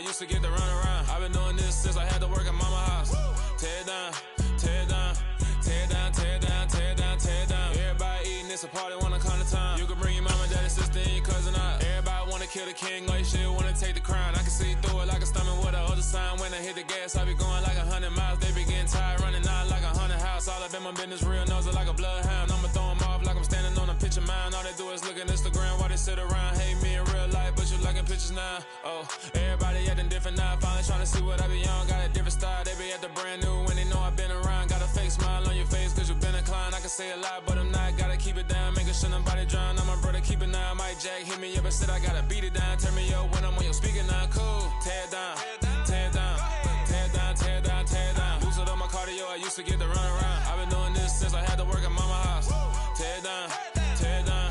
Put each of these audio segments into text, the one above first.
used to get to run around. I've been doing this since I had to work at mama house. Tear it down, tear it down, tear it down, tear it down, tear it down, tear it down. Everybody eating, it's a party, wanna come to time. You can bring your mama, daddy, sister, and your cousin out. Everybody wanna kill the king, like shit, wanna take the crown. I can see through it like a stomach with a other sign. When I hit the gas, I be going like 100 miles. They be getting tired, running out like 100 house. All up in my business, real nose like a bloodhound. I'ma throw them off like I'm standing on a picture mound. All they do is look at Instagram while they sit around. Hate me in real life, but you liking pictures now. Oh, everybody acting different now. Finally trying to see what I be on. Got a different style, they be at the brand new when they know I've been around. Got a fake smile on your face cause you been inclined. I can say a lot, but I'm not. Gotta keep it down, making sure nobody drown. I'm my brother, keep it now. Mike Jack hit me up and said I gotta beat it down. Turn me up when I'm on your speaker now. Cool, tear it down, tear it down, tear it down, tear it down, tear it down. Boosted up my cardio, I used to get to run around. I've been doing this since I had to work at mama house. Tear it down, tear it down,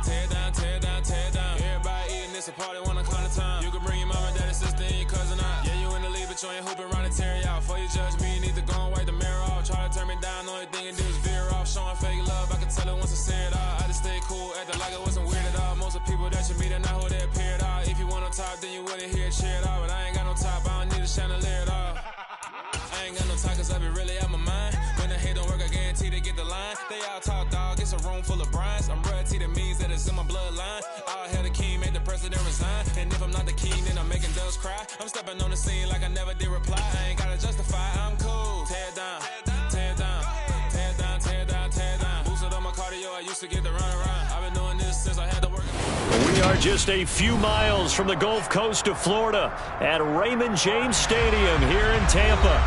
tear it down, tear it down, tear it down. Everybody eating, it's a party, wanna come to time. You can bring your mama, daddy, sister, and your cousin out. Yeah, you in the league, but you ain't hooping around and tear out. Before you judge me, you need to go and wipe the mirror off. Try to turn me down, only thing you do is veer off. Showing fake love, I can tell it once I see it all. I just stay cool, acting like it wasn't weird at all. Most of the people that you meet are not who they appear at all. If you want on top, then you wouldn't hear it cheer at all. But I ain't got no top, I don't need a chandelier at all. I ain't got no time cause I be really out my mind. When the hate don't work, I guarantee they get the line. They all talk dog, it's a room full of Bryans. I'm royalty, that means that it's in my bloodline. All hell the king, make the president resign. And if I'm not the king, then I'm making doves cry. I'm stepping on the scene like I never did reply. I ain't gotta justify, I'm cool. Tear it down, tear it down, tear it down, tear it down, tear it down. Boosted on my cardio, I used to get to run around. I've been doing this since I had to work. We are just a few miles from the Gulf Coast of Florida at Raymond James Stadium here in Tampa.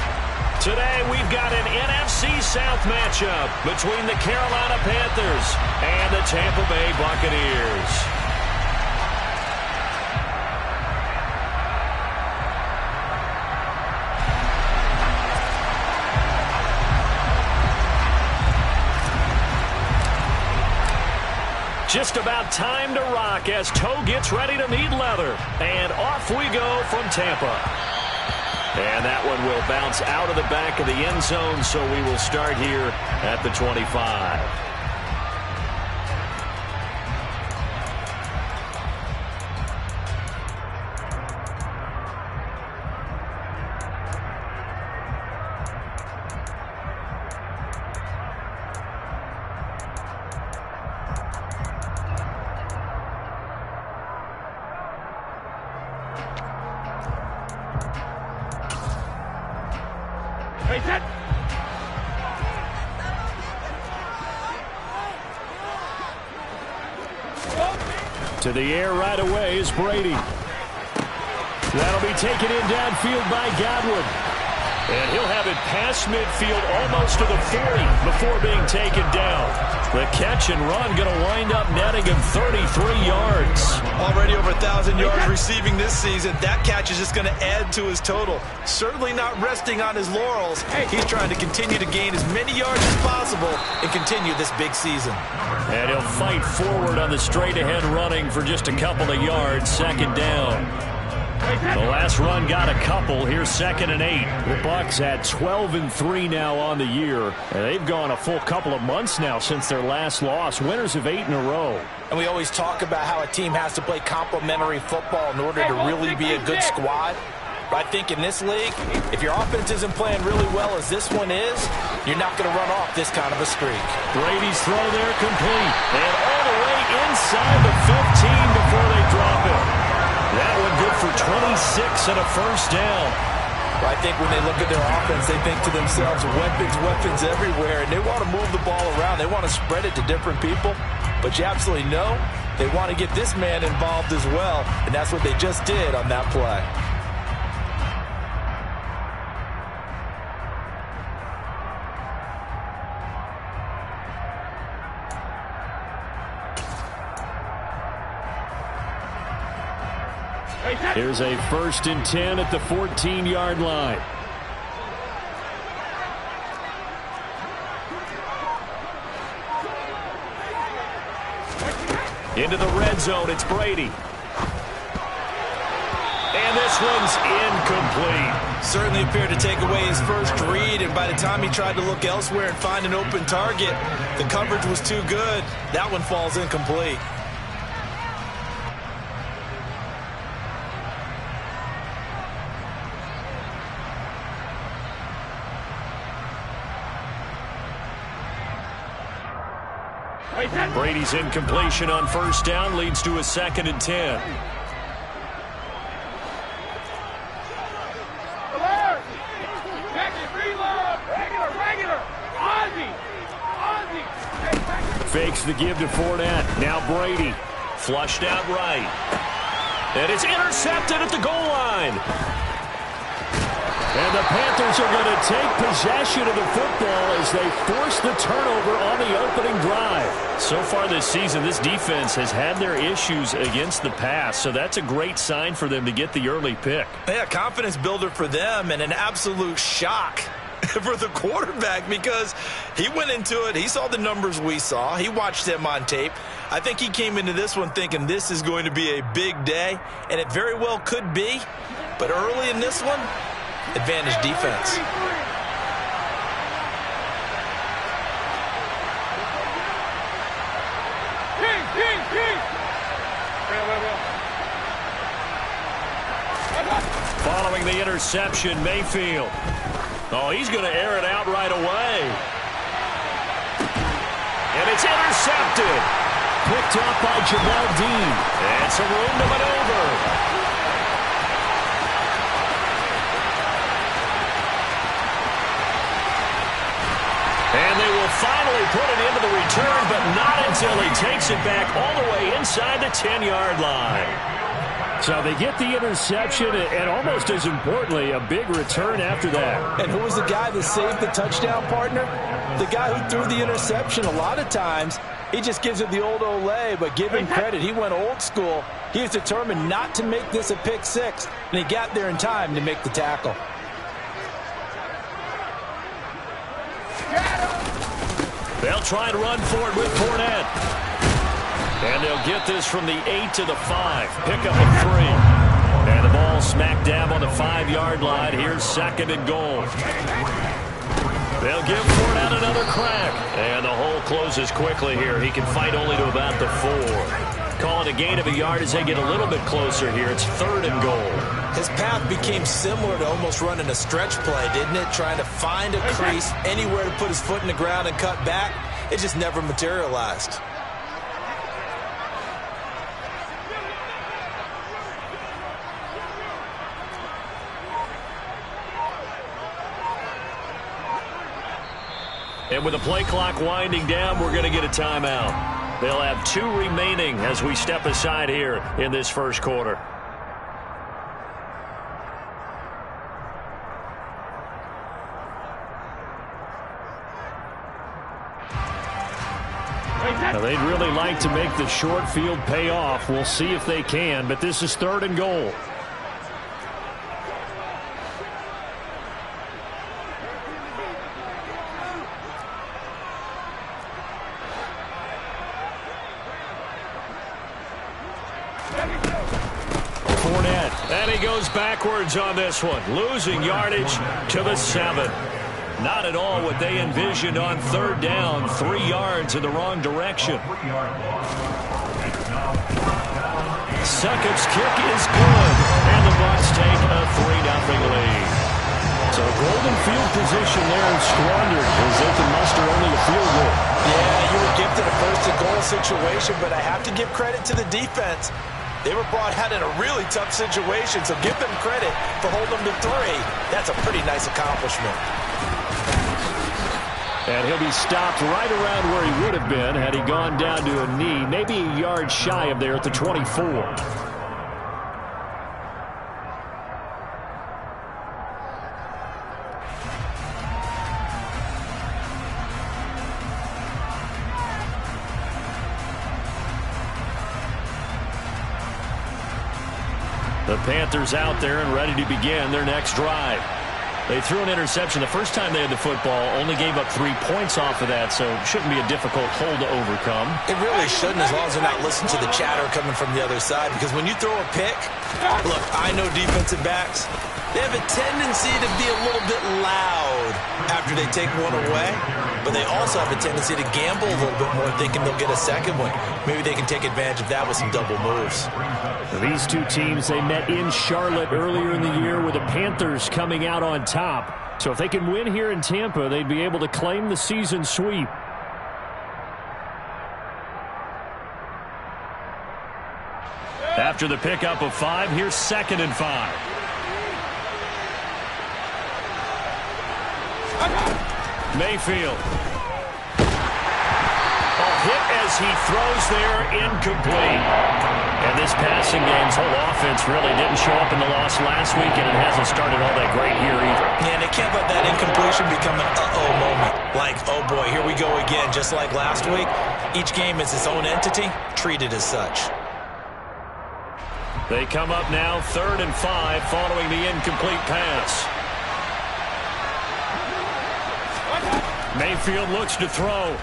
Today we've got an NFC South matchup between the Carolina Panthers and the Tampa Bay Buccaneers. Just about time to rock as Toe gets ready to meet leather. And off we go from Tampa. And that one will bounce out of the back of the end zone, so we will start here at the 25. To the air right away is Brady. That'll be taken in downfield by Godwin. And he'll have it past midfield almost to the 40 before being taken down. The catch and run going to wind up netting him 33 yards. Already over 1,000 yards receiving this season. That catch is just going to add to his total. Certainly not resting on his laurels. He's trying to continue to gain as many yards as possible and continue this big season. And he'll fight forward on the straight-ahead running for just a couple of yards. Second down. The last run got a couple. Here's 2nd and 8. The Bucs at 12-3 now on the year. And they've gone a full couple of months now since their last loss. Winners of 8 in a row. And we always talk about how a team has to play complementary football in order to really be a good squad. But I think in this league, if your offense isn't playing really well as this one is, you're not going to run off this kind of a streak. Brady's throw there complete. And all the way inside the 15 before they drop it. That one good for 26 and a first down. I think when they look at their offense, they think to themselves, weapons, weapons everywhere, and they want to move the ball around. They want to spread it to different people, but you absolutely know they want to get this man involved as well, and that's what they just did on that play. Here's a 1st and 10 at the 14-yard line. Into the red zone, it's Brady. And this one's incomplete. Certainly appeared to take away his first read, and by the time he tried to look elsewhere and find an open target, the coverage was too good. That one falls incomplete. Brady's incompletion on first down leads to a 2nd and 10. Fakes the give to Fournette. Now Brady. Flushed out right. And it's intercepted at the goal line. And the Panthers are going to take possession of the football as they force the turnover on the opening drive. So far this season, this defense has had their issues against the pass, so that's a great sign for them to get the early pick. Yeah, confidence builder for them and an absolute shock for the quarterback because he went into it. He saw the numbers we saw. He watched them on tape. I think he came into this one thinking this is going to be a big day, and it very well could be. But early in this one, advantage defense. Following the interception, Mayfield. Oh, he's going to air it out right away. And it's intercepted. Picked up by Jamel Dean. And some room to maneuver. And they will finally put it into the return, but not until he takes it back all the way inside the 10-yard line. So they get the interception, and almost as importantly, a big return after that. And who was the guy that saved the touchdown, partner? The guy who threw the interception. A lot of times, he just gives it the old Olay, but give him credit. He went old school. He was determined not to make this a pick six, and he got there in time to make the tackle. They'll try and run for it with Fournette. And they'll get this from the 8 to the 5. Pick up a 3. And the ball smack dab on the 5-yard line. Here's 2nd and goal. They'll give Fournette another crack. And the hole closes quickly here. He can fight only to about the 4. Call it a gain of a yard as they get a little bit closer here. It's 3rd and goal. His path became similar to almost running a stretch play, didn't it? Trying to find a crease, anywhere to put his foot in the ground and cut back. It just never materialized. And with the play clock winding down, we're going to get a timeout. They'll have 2 remaining as we step aside here in this first quarter. Now, they'd really like to make the short field pay off. We'll see if they can, but this is 3rd and goal. Fournette, and he goes backwards on this one, losing yardage to the 7. Not at all what they envisioned on 3rd down, 3 yards in the wrong direction. Suckups kick is good, and the Bucs take a 3-0 lead. So golden field position there is squandered as they can muster only a field goal. Yeah, you were gifted a 1st and goal situation, but I have to give credit to the defense. They were brought out in a really tough situation, so give them credit for holding them to 3. That's a pretty nice accomplishment. And he'll be stopped right around where he would have been had he gone down to a knee, maybe a yard shy of there at the 24. The Panthers out there and ready to begin their next drive. They threw an interception the first time they had the football, only gave up 3 points off of that, so it shouldn't be a difficult hole to overcome. It really shouldn't, as long as they're not listening to the chatter coming from the other side, because when you throw a pick, look, I know defensive backs, they have a tendency to be a little bit loud after they take one away, but they also have a tendency to gamble a little bit more, thinking they'll get a second one. Maybe they can take advantage of that with some double moves. These 2 teams, they met in Charlotte earlier in the year with the Panthers coming out on top. So if they can win here in Tampa, they'd be able to claim the season sweep. After the pickup of 5, here's 2nd and 5. Mayfield. A hit as he throws there, incomplete. And this passing game's whole offense really didn't show up in the loss last week, and it hasn't started all that great here either. Yeah, and they can't let that incompletion become an uh-oh moment. Like, oh boy, here we go again, just like last week. Each game is its own entity, treated as such. They come up now 3rd and 5 following the incomplete pass. Mayfield looks to throw.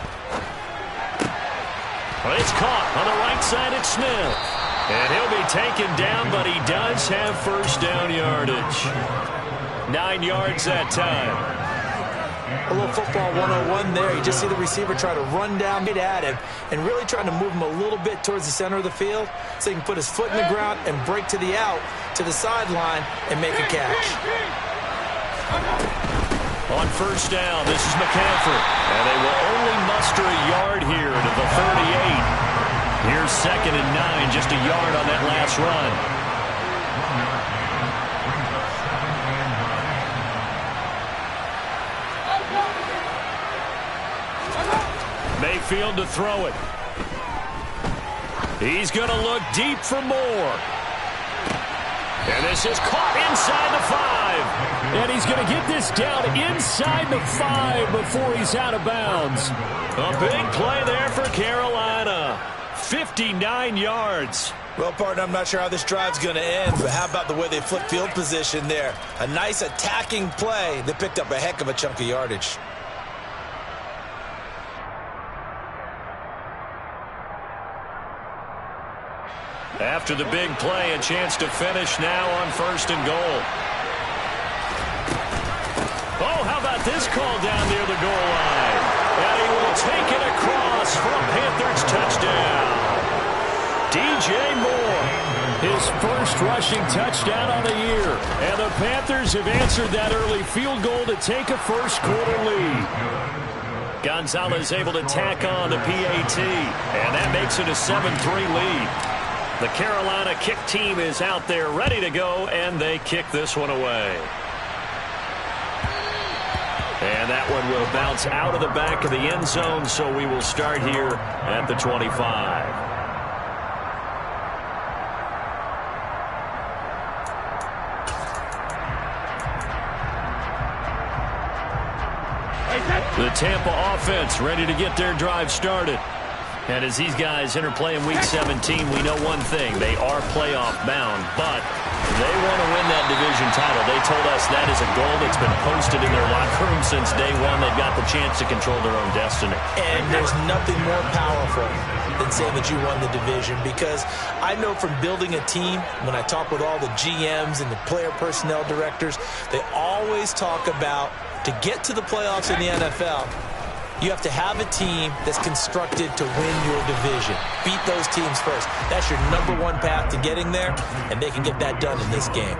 Well, it's caught on the right side at Smith. And he'll be taken down, but he does have first down yardage. 9 yards that time. A little football 101 there. You just see the receiver try to run down at him and really trying to move him a little bit towards the center of the field so he can put his foot in the ground and break to the out, to the sideline, and make a catch. On first down, this is McCaffrey. And they will only muster a yard here to the 38. Here's 2nd and 9, just a yard on that last run. Mayfield to throw it. He's going to look deep for more. And this is caught inside the 5. And he's going to get this down inside the 5 before he's out of bounds. A big play there for Carolina. 59 yards. Well, partner, I'm not sure how this drive's going to end, but how about the way they flip field position there? A nice attacking play that picked up a heck of a chunk of yardage. After the big play, a chance to finish now on 1st and goal. Oh, how about this call down near the goal line? And he will take it across for a Panthers touchdown. DJ Moore, his first rushing touchdown on the year. And the Panthers have answered that early field goal to take a first-quarter lead. Gonzalez able to tack on the PAT, and that makes it a 7-3 lead. The Carolina kick team is out there ready to go, and they kick this one away. And that one will bounce out of the back of the end zone, so we will start here at the 25. The Tampa offense ready to get their drive started. And as these guys interplay in Week 17, we know one thing. They are playoff bound, but they want to win that division title. They told us that is a goal that's been posted in their locker room since day one. They've got the chance to control their own destiny. And there's nothing more powerful than saying that you won the division, because I know from building a team, when I talk with all the GMs and the player personnel directors, they always talk about to get to the playoffs in the NFL, you have to have a team that's constructed to win your division. Beat those teams first. That's your #1 path to getting there, and they can get that done in this game.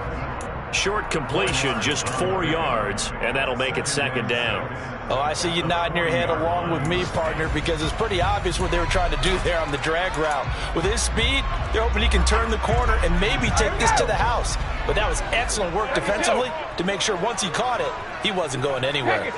Short completion, just 4 yards, and that'll make it 2nd down. Oh, I see you nodding your head along with me, partner, because it's pretty obvious what they were trying to do there on the drag route. With his speed, they're hoping he can turn the corner and maybe take this to the house. But that was excellent work defensively to make sure once he caught it, he wasn't going anywhere.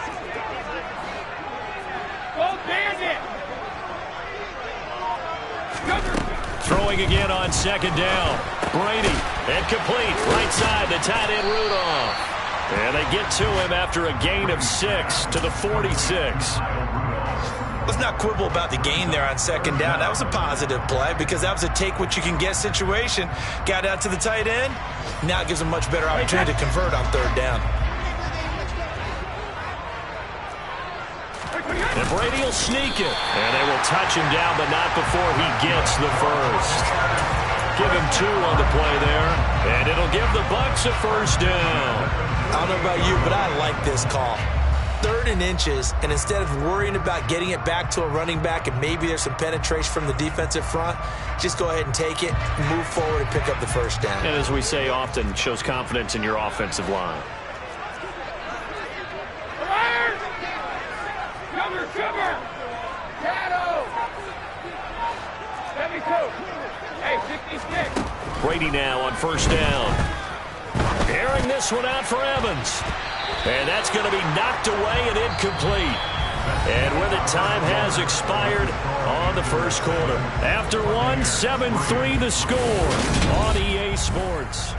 Throwing again on 2nd down. Brady, incomplete. Right side, the tight end Rudolph. And they get to him after a gain of 6 to the 46. Let's not quibble about the gain there on 2nd down. That was a positive play because that was a take-what-you-can-get situation. Got out to the tight end. Now it gives him much better opportunity to convert on 3rd down. And Brady will sneak it. And they will touch him down, but not before he gets the first. Give him 2 on the play there. And it'll give the Bucs a first down. I don't know about you, but I like this call. 3rd and inches, and instead of worrying about getting it back to a running back and maybe there's some penetration from the defensive front, just go ahead and take it, move forward, and pick up the first down. And as we say often, shows confidence in your offensive line. Cover! Shadow! 72! Hey, 66! Brady now on first down. Airing this one out for Evans. And that's going to be knocked away and incomplete. And with it, time has expired on the first quarter. After one, 7-3 the score on EA Sports.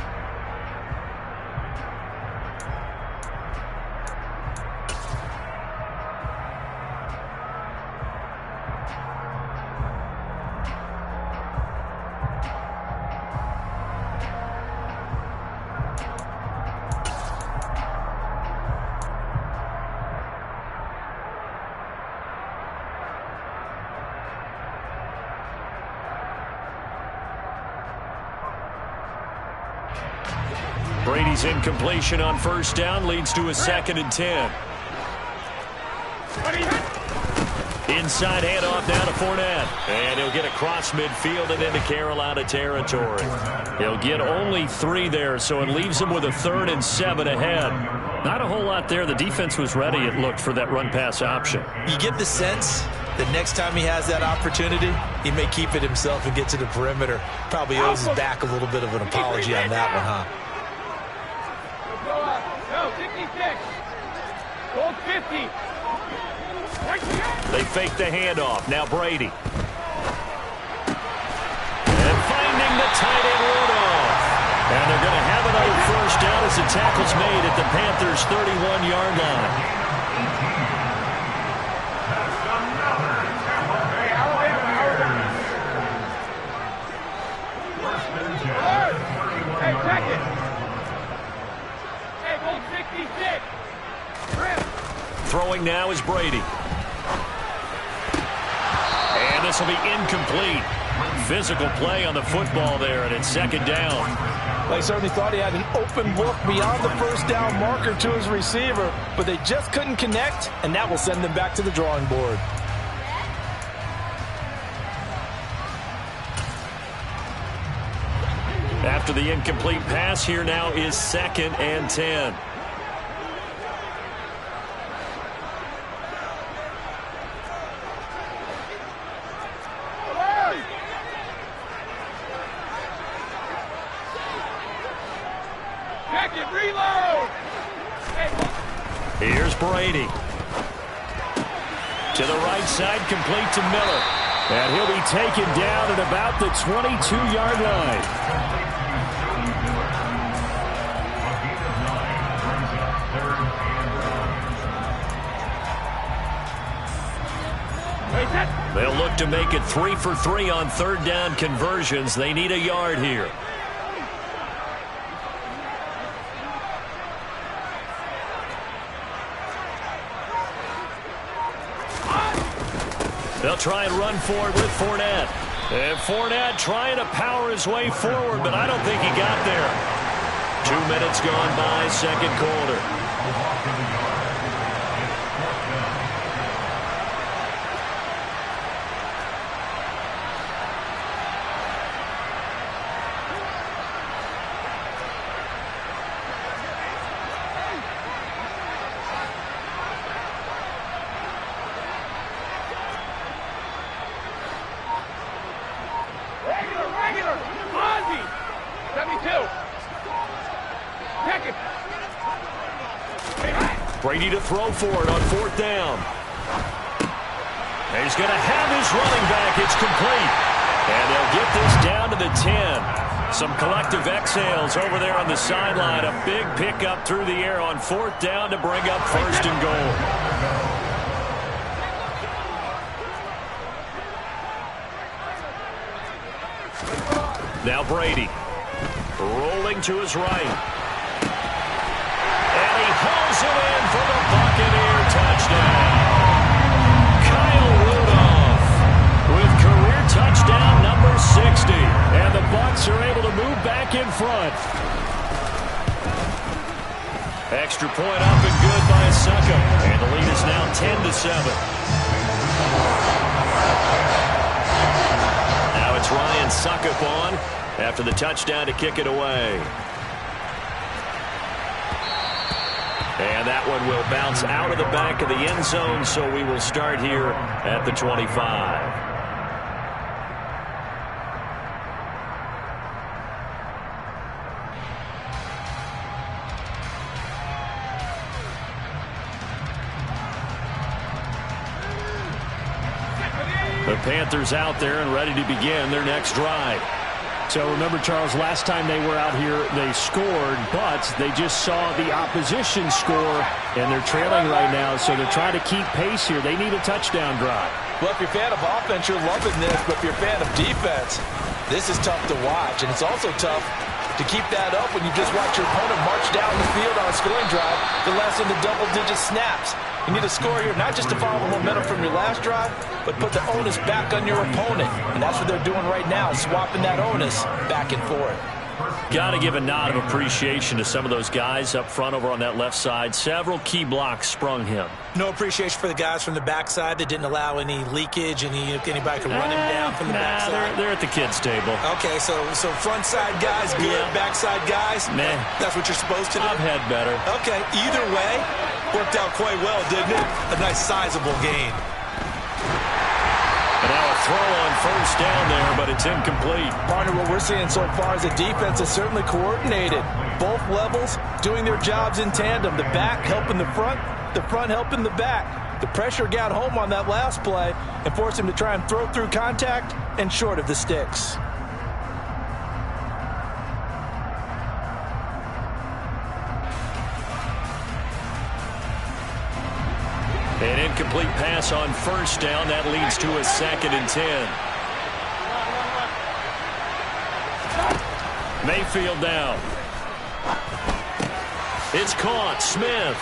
Brady's incompletion on first down leads to a 2nd and 10. Inside handoff now to Fournette. And he'll get across midfield and into Carolina territory. He'll get only 3 there, so it leaves him with a 3rd and 7 ahead. Not a whole lot there. The defense was ready, it looked, for that run-pass option. You get the sense that next time he has that opportunity, he may keep it himself and get to the perimeter. Probably owes his back a little bit of an apology on that one, huh? They fake the handoff. Now Brady. And finding the tight end Rudolph. And they're going to have another first down as the tackle's made at the Panthers' 31-yard line. Throwing now is Brady. And this will be incomplete. Physical play on the football there, and it's 2nd down. They certainly thought he had an open look beyond the first down marker to his receiver, but they just couldn't connect, and that will send them back to the drawing board. After the incomplete pass, here now is 2nd and 10. Here's Brady. To the right side, complete to Miller. And he'll be taken down at about the 22-yard line. They'll look to make it 3 for 3 on 3rd down conversions. They need a yard here. They'll try and run forward with Fournette. And Fournette trying to power his way forward, but I don't think he got there. 2 minutes gone by, 2nd quarter. Brady to throw for it on 4th down. He's going to have his running back. It's complete. And they'll get this down to the 10. Some collective exhales over there on the sideline. A big pickup through the air on 4th down to bring up 1st and goal. Now Brady. Rolling to his right. And he hauls it in for the Buccaneer touchdown. Kyle Rudolph with career touchdown number 60. And the Bucs are able to move back in front. Extra point up and good by Suckup. And the lead is now 10-7. Now it's Ryan Suckup on after the touchdown to kick it away. And that one will bounce out of the back of the end zone, so we will start here at the 25. Panthers out there and ready to begin their next drive. So remember, Charles, last time they were out here, they scored, but they just saw the opposition score, and they're trailing right now, so they're trying to keep pace here. They need a touchdown drive. Well, if you're a fan of offense, you're loving this, but if you're a fan of defense, this is tough to watch, and it's also tough to keep that up when you just watch your opponent march down the field on a scoring drive to less than the double-digit snaps. You need a score here, not just to follow the momentum from your last drive, but put the onus back on your opponent. And that's what they're doing right now, swapping that onus back and forth. Got to give a nod of appreciation to some of those guys up front over on that left side. Several key blocks sprung him. No appreciation for the guys from the backside that didn't allow any leakage, and anybody could run him down from the backside. They're at the kids' table. Okay, so front side guys good, backside guys, meh. That's what you're supposed to do? I've had better. Okay, either way, worked out quite well, didn't it? A nice sizable gain. And now a throw on first down there, but it's incomplete. Partner, what we're seeing so far is the defense is certainly coordinated. Both levels doing their jobs in tandem. The back helping the front helping the back. The pressure got home on that last play and forced him to try and throw through contact and short of the sticks. An incomplete pass on first down. That leads to a 2nd and 10. Mayfield down. It's caught. Smith.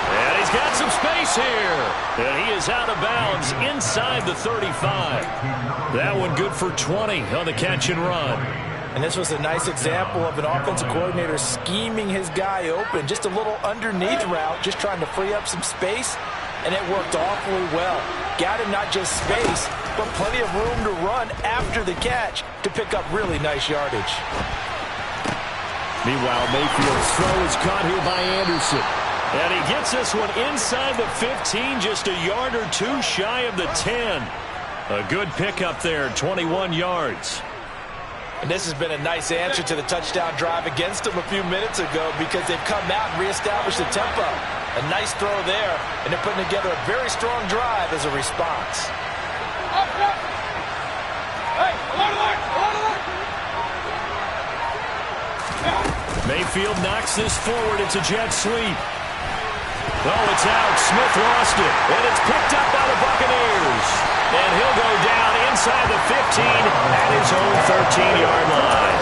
And he's got some space here. And he is out of bounds inside the 35. That one good for 20 on the catch and run. And this was a nice example of an offensive coordinator scheming his guy open. Just a little underneath route, just trying to free up some space, and it worked awfully well. Got him not just space, but plenty of room to run after the catch to pick up really nice yardage. Meanwhile, Mayfield's throw is caught here by Anderson. And he gets this one inside the 15, just a yard or two shy of the 10. A good pickup there, 21 yards. And this has been a nice answer to the touchdown drive against them a few minutes ago because they've come out and reestablished the tempo. A nice throw there, and they're putting together a very strong drive as a response. Mayfield knocks this forward. It's a jet sweep. Oh, it's out. Smith lost it, and it's picked up by the Buccaneers. And he'll go down inside the 15 at his own 13-yard line.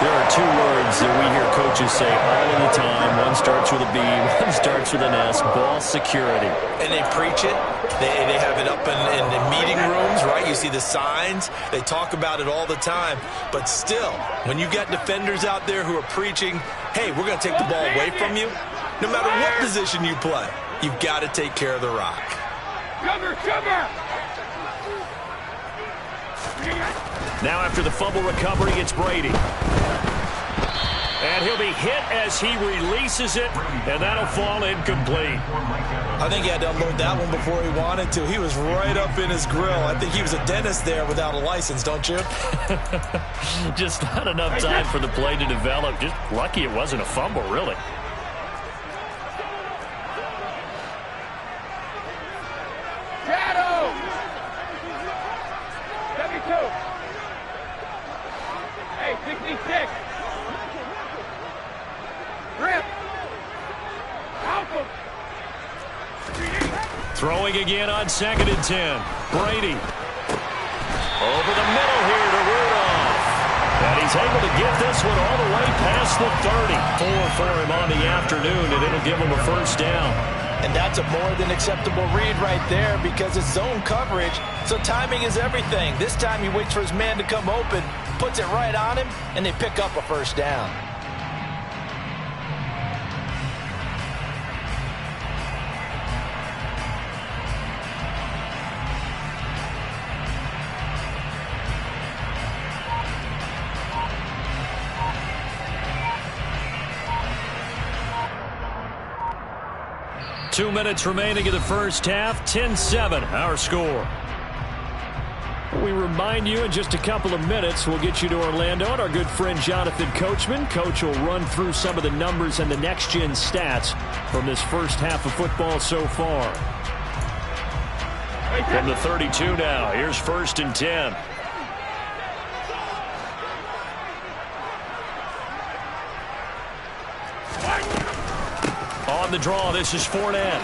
There are two words that we hear coaches say all of the time. One starts with a B, one starts with an S, ball security. And they preach it. They have it up in the meeting rooms, right? You see the signs. They talk about it all the time. But still, when you got defenders out there who are preaching, hey, we're going to take the ball away from you, no matter what position you play, you've got to take care of the rock. Cover! Now after the fumble recovery, it's Brady. And he'll be hit as he releases it, and that'll fall incomplete. I think he had to unload that one before he wanted to. He was right up in his grill. I think he was a dentist there without a license, don't you? Just not enough time for the play to develop. Just lucky it wasn't a fumble, really. Throwing again on 2nd and 10. Brady. Over the middle here to Rudolph. And he's able to get this one all the way past the 30. 4 for him on the afternoon, and it'll give him a first down. And that's a more than acceptable read right there because it's zone coverage, so timing is everything. This time he waits for his man to come open, puts it right on him, and they pick up a first down. Two minutes remaining in the first half. 10-7, our score. We remind you in just a couple of minutes, we'll get you to Orlando and our good friend Jonathan Coachman. Coach will run through some of the numbers and the next-gen stats from this first half of football so far. From the 32 now, here's 1st and 10. On the draw, this is Fournette.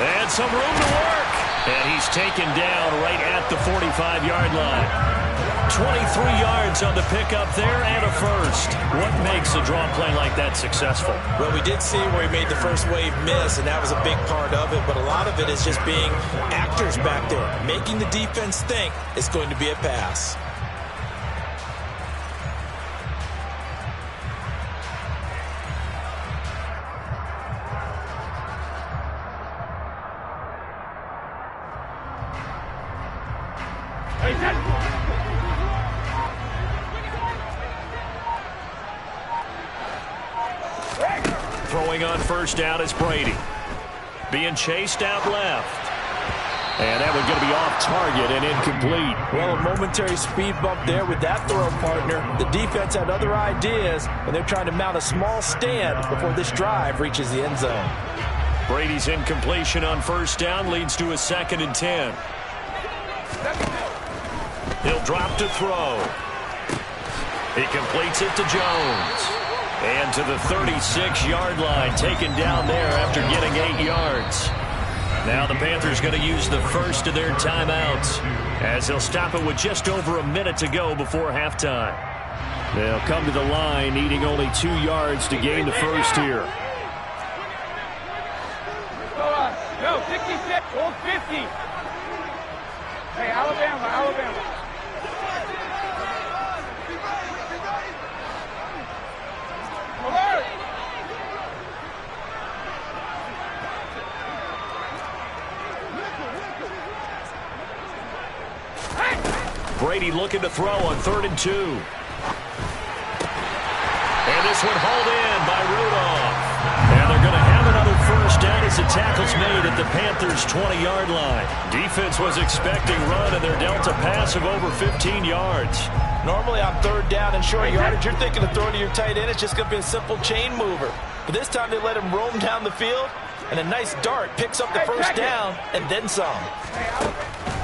And some room to work. And he's taken down right at the 45-yard line. 23 yards on the pickup there and a first. What makes a draw play like that successful? Well, we did see where he made the first wave miss, and that was a big part of it. But a lot of it is just being actors back there, making the defense think it's going to be a pass. Throwing on 1st down is Brady. Being chased out left. And that one's going to be off target and incomplete. Well, a momentary speed bump there with that throw, partner. The defense had other ideas, and they're trying to mount a small stand before this drive reaches the end zone. Brady's incompletion on 1st down leads to a 2nd and 10. He'll drop to throw. He completes it to Jones. And to the 36-yard line, taken down there after getting 8 yards. Now the Panthers going to use the first of their timeouts, as they'll stop it with just over a minute to go before halftime. They'll come to the line needing only 2 yards to gain the first here. Go, 66, hold 50. Hey, Alabama. Alert! Brady looking to throw on 3rd and 2. And this one hauled in by Rudolph. And they're going to have another first down as the tackle's made at the Panthers' 20-yard line. Defense was expecting run, and they're dealt a pass of over 15 yards. Normally on 3rd down and short yardage, you're thinking of throwing to your tight end. It's just going to be a simple chain mover. But this time they let him roam down the field, and a nice dart picks up the first down and then some.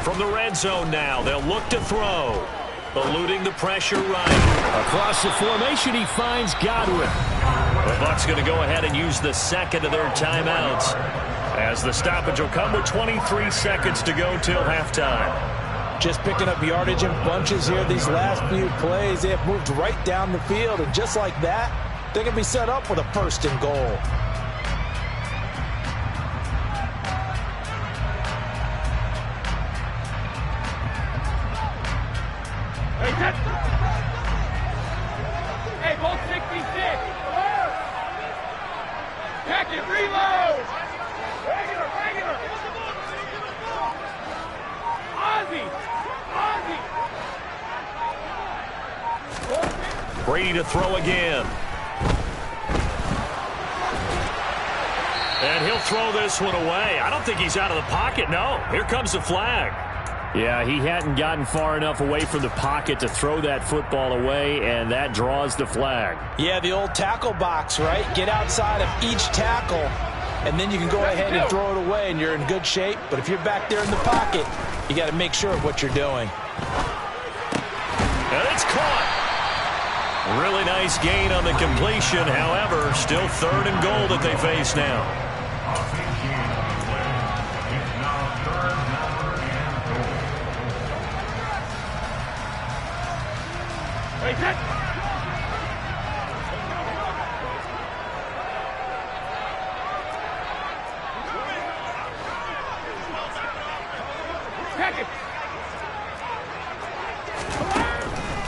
From the red zone now, they'll look to throw. Eluding the pressure right. Across the formation, he finds Godwin. The Bucs going to go ahead and use the 2nd of their timeouts, as the stoppage will come with 23 seconds to go till halftime. Just picking up yardage in bunches here these last few plays. They have moved right down the field, and just like that, they can be set up with a 1st and goal. Hey, hold 66. Check it, reload. Regular. Ozzy. Brady to throw again. And he'll throw this one away. I don't think he's out of the pocket, no. Here comes the flag. Yeah, he hadn't gotten far enough away from the pocket to throw that football away, and that draws the flag. Yeah, the old tackle box, right? Get outside of each tackle, and then you can go ahead and throw it away, and you're in good shape. But if you're back there in the pocket, you got to make sure of what you're doing. And it's caught. Really nice gain on the completion. However, still 3rd and goal that they face now.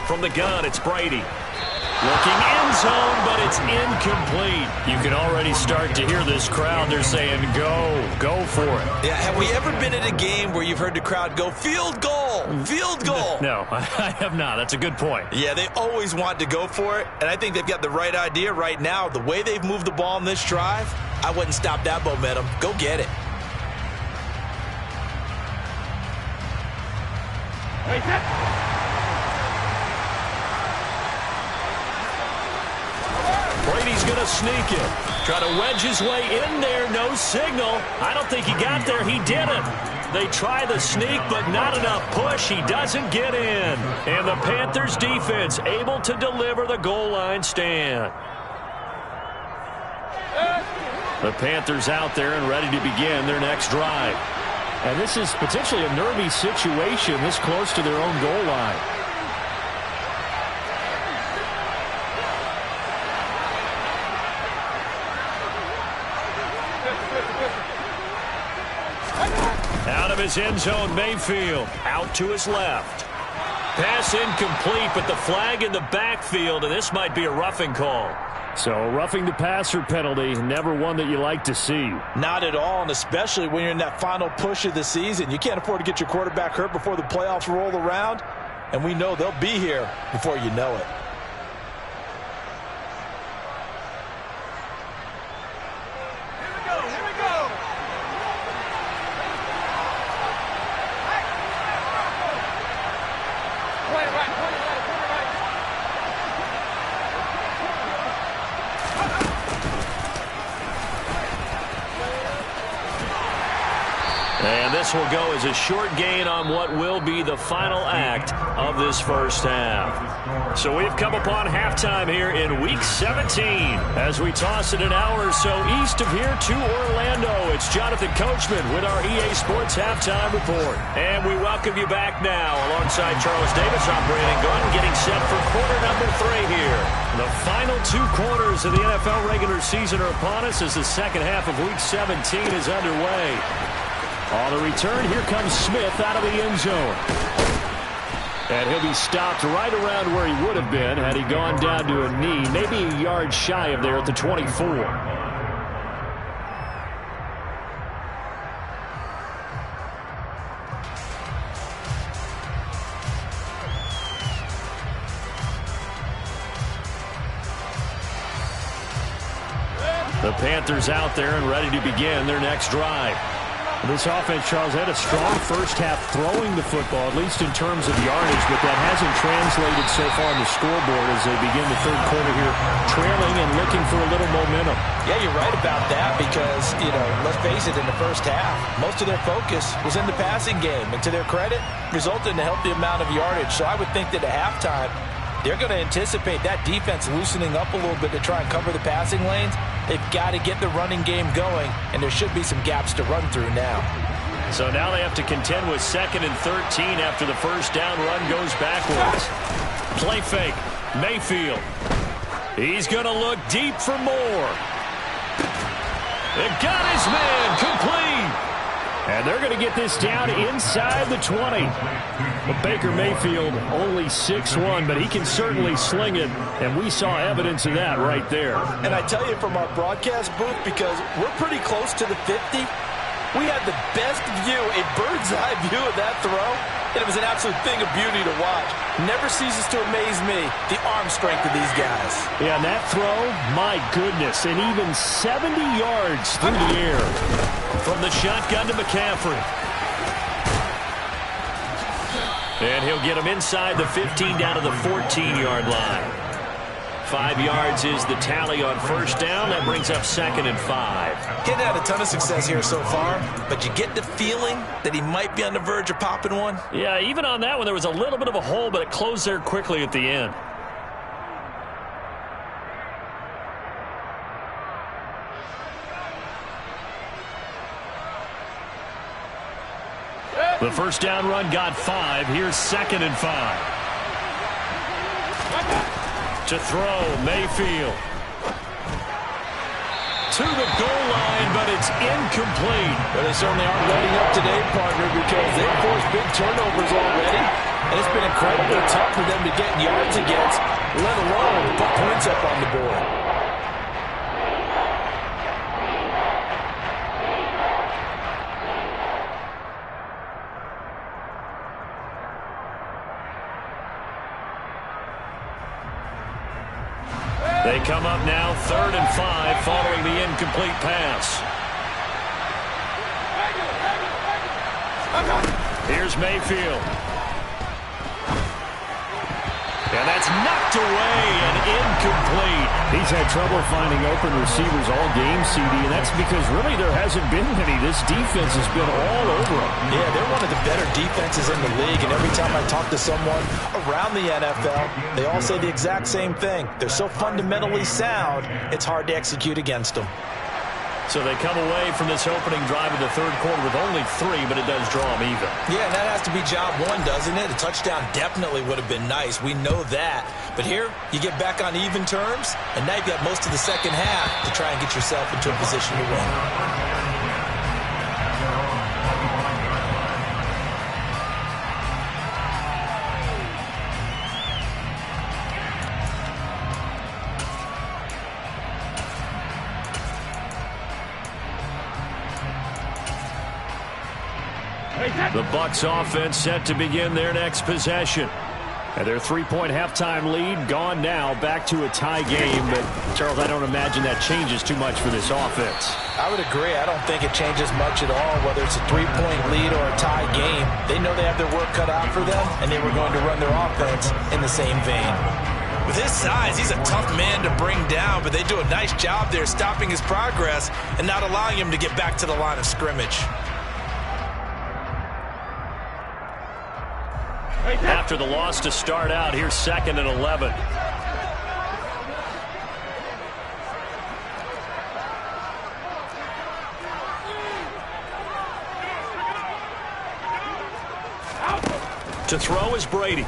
From the gun, it's Brady. Looking end zone, but it's incomplete. You can already start to hear this crowd. They're saying, go for it. Yeah, have we ever been at a game where you've heard the crowd go, field goal, field goal? No, I have not. That's a good point. Yeah, they always want to go for it, and I think they've got the right idea right now. The way they've moved the ball in this drive, I wouldn't stop that momentum. Go get it. Brady's going to sneak it. Try to wedge his way in there. No signal. I don't think he got there. He didn't. They try the sneak, but not enough push. He doesn't get in. And the Panthers defense able to deliver the goal line stand. The Panthers out there and ready to begin their next drive. And this is potentially a nervy situation this close to their own goal line. Out of his end zone, Mayfield. Out to his left. Pass incomplete, but the flag in the backfield, and this might be a roughing call. So roughing the passer penalty, never one that you like to see. Not at all, and especially when you're in that final push of the season. You can't afford to get your quarterback hurt before the playoffs roll around, and we know they'll be here before you know it. And this will go as a short gain on what will be the final act of this first half. So we've come upon halftime here in Week 17. As we toss it an hour or so east of here to Orlando, it's Jonathan Coachman with our EA Sports Halftime Report. And we welcome you back now alongside Charles Davis. I'm Brandon Gordon getting set for quarter number 3 here. The final 2 quarters of the NFL regular season are upon us as the second half of Week 17 is underway. On the return, here comes Smith out of the end zone. And he'll be stopped right around where he would have been had he gone down to a knee, maybe a yard shy of there at the 24. The Panthers out there and ready to begin their next drive. This offense, Charles, had a strong first half throwing the football, at least in terms of yardage, but that hasn't translated so far on the scoreboard as they begin the third quarter here, trailing and looking for a little momentum. Yeah, you're right about that because, let's face it, in the first half, most of their focus was in the passing game, and to their credit, resulted in a healthy amount of yardage. So I would think that at halftime, they're going to anticipate that defense loosening up a little bit to try and cover the passing lanes. They've got to get the running game going, and there should be some gaps to run through now. So now they have to contend with 2nd and 13 after the first down run goes backwards. Play fake. Mayfield. He's going to look deep for more. It got his man complete. And they're going to get this down inside the 20. But Baker Mayfield only 6'1", but he can certainly sling it, and we saw evidence of that right there. And I tell you from our broadcast booth, because we're pretty close to the 50, we had the best view, a bird's-eye view of that throw, and it was an absolute thing of beauty to watch. Never ceases to amaze me, the arm strength of these guys. Yeah, and that throw, my goodness, and even 70 yards through the air. From the shotgun to McCaffrey. And he'll get him inside the 15 down to the 14-yard line. 5 yards is the tally on first down. That brings up 2nd and 5. Getting had a ton of success here so far, but you get the feeling that he might be on the verge of popping one. Yeah, even on that one, there was a little bit of a hole, but it closed there quickly at the end. The first down run got 5. Here's 2nd and 5. To throw, Mayfield. To the goal line, but it's incomplete. But they certainly aren't letting up today, partner, because they've forced big turnovers already. And it's been incredibly tough for them to get yards against, let alone put points up on the board. They come up now 3rd and 5 following the incomplete pass. Here's Mayfield. And that's knocked away and incomplete. He's had trouble finding open receivers all game, CD, and that's because really there hasn't been any. This defense has been all over him. Yeah, they're one of the better defenses in the league, and every time I talk to someone around the NFL, they all say the exact same thing. They're so fundamentally sound, it's hard to execute against them. So they come away from this opening drive in the third quarter with only 3, but it does draw them even. Yeah, and that has to be job one, doesn't it? A touchdown definitely would have been nice. We know that. But here, you get back on even terms, and now you've got most of the second half to try and get yourself into a position to win. The Bucs offense set to begin their next possession. And their 3-point halftime lead gone now, back to a tie game. But, Charles, I don't imagine that changes too much for this offense. I would agree. I don't think it changes much at all, whether it's a 3-point lead or a tie game. They know they have their work cut out for them, and they were going to run their offense in the same vein. With his size, he's a tough man to bring down, but they do a nice job there stopping his progress and not allowing him to get back to the line of scrimmage. After the loss to start out, here's 2nd and 11. To throw is Brady.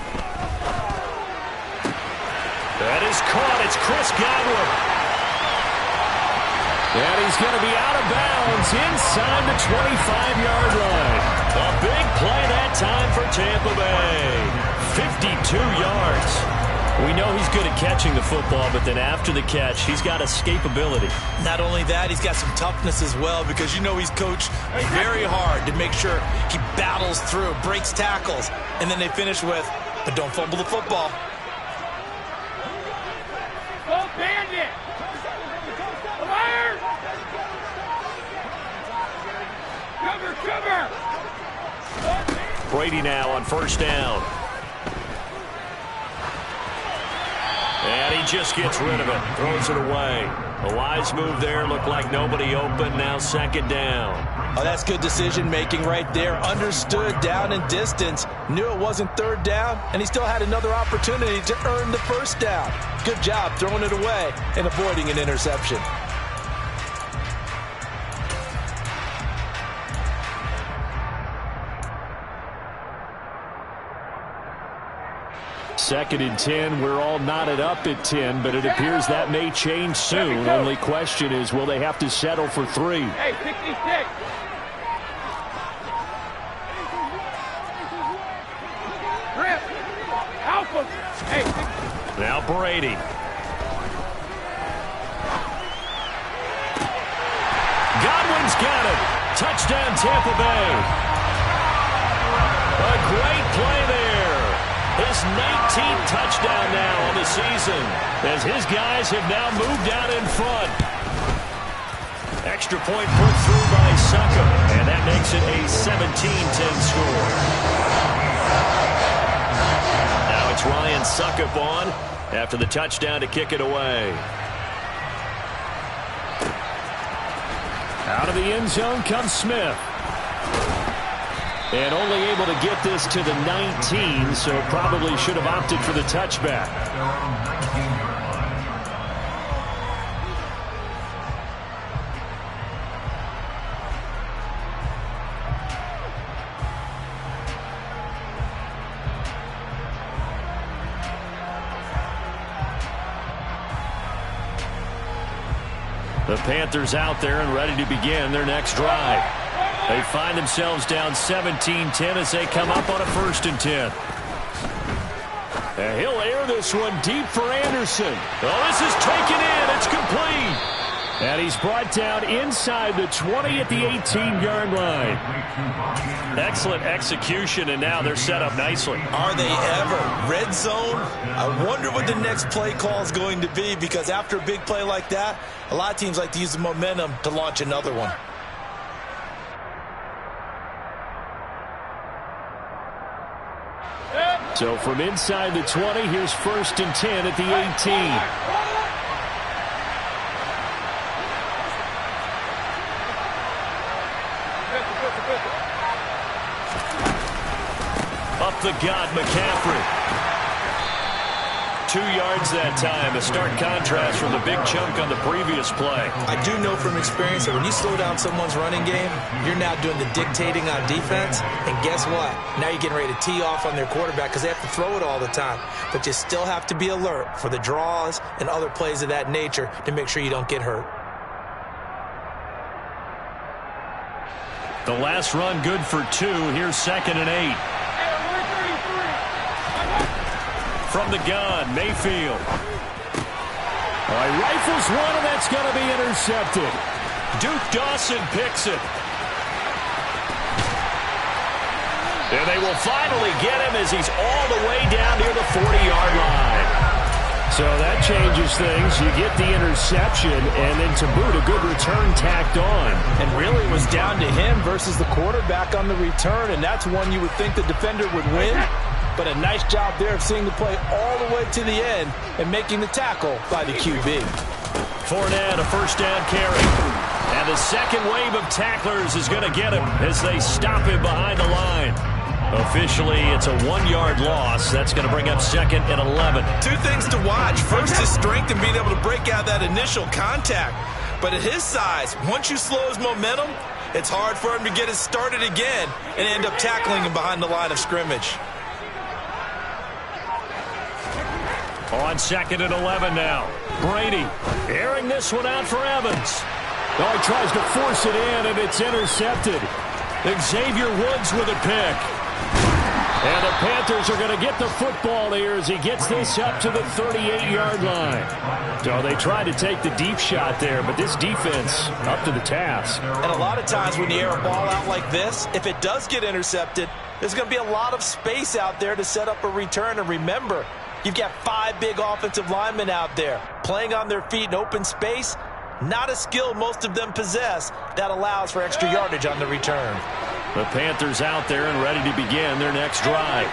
That is caught. It's Chris Godwin. And he's going to be out of bounds inside the 25-yard line. A big play that time for Tampa Bay. 52 yards. We know he's good at catching the football, but then after the catch, he's got escapability. Not only that, he's got some toughness as well, because you know he's coached very hard to make sure he battles through, breaks tackles, and then they finish with, but don't fumble the football. Go Bandit! Fire! Cover! Brady now on 1st down. And he just gets rid of it. Throws it away. A wise move there. Looked like nobody open. Now 2nd down. Oh, that's good decision-making right there. Understood down and distance. Knew it wasn't 3rd down, and he still had another opportunity to earn the 1st down. Good job throwing it away and avoiding an interception. Second and 10. We're all knotted up at 10, but it appears that may change soon. Only question is, will they have to settle for 3? Hey, 66! Grip! Alpha! Hey, Now Brady. Godwin's got it. Touchdown Tampa Bay. A great play there. His 19th touchdown now on the season, as his guys have now moved out in front. Extra point put through by Suckup, and that makes it a 17-10 score. Now it's Ryan Suckup on after the touchdown to kick it away. Out of the end zone comes Smith. And only able to get this to the 19, so probably should have opted for the touchback. The Panthers out there and ready to begin their next drive. They find themselves down 17-10 as they come up on a 1st and 10. And he'll air this one deep for Anderson. Oh, this is taken in. It's complete. And he's brought down inside the 20 at the 18-yard line. Excellent execution, and now they're set up nicely. Are they ever? Red zone? I wonder what the next play call is going to be, because after a big play like that, a lot of teams like to use the momentum to launch another one. So from inside the 20, here's 1st and 10 at the 18. the God, McCaffrey. 2 yards that time, a stark contrast from the big chunk on the previous play. I do know from experience that when you slow down someone's running game, you're now doing the dictating on defense, and guess what? Now you're getting ready to tee off on their quarterback because they have to throw it all the time. But you still have to be alert for the draws and other plays of that nature to make sure you don't get hurt. The last run good for 2. Here's 2nd and 8. From the gun, Mayfield. Rifles one, and that's going to be intercepted. Duke Dawson picks it. And they will finally get him as he's all the way down near the 40-yard line. So that changes things. You get the interception, and then to boot, a good return tacked on. And really it was down to him versus the quarterback on the return, and that's one you would think the defender would win. But a nice job there of seeing the play all the way to the end and making the tackle by the QB. Fournette, a first down carry. And the second wave of tacklers is going to get him as they stop him behind the line. Officially, it's a 1-yard loss. That's going to bring up 2nd and 11. 2 things to watch. First, his strength and being able to break out that initial contact. But at his size, once you slow his momentum, it's hard for him to get it started again and end up tackling him behind the line of scrimmage. On 2nd and 11 now. Brady airing this one out for Evans. Oh, he tries to force it in, and it's intercepted. Xavier Woods with a pick. And the Panthers are going to get the football here as he gets this up to the 38-yard line. So they tried to take the deep shot there, but this defense up to the task. And a lot of times when you air a ball out like this, if it does get intercepted, there's going to be a lot of space out there to set up a return. And remember, you've got 5 big offensive linemen out there playing on their feet in open space. Not a skill most of them possess that allows for extra yardage on the return. The Panthers out there and ready to begin their next drive.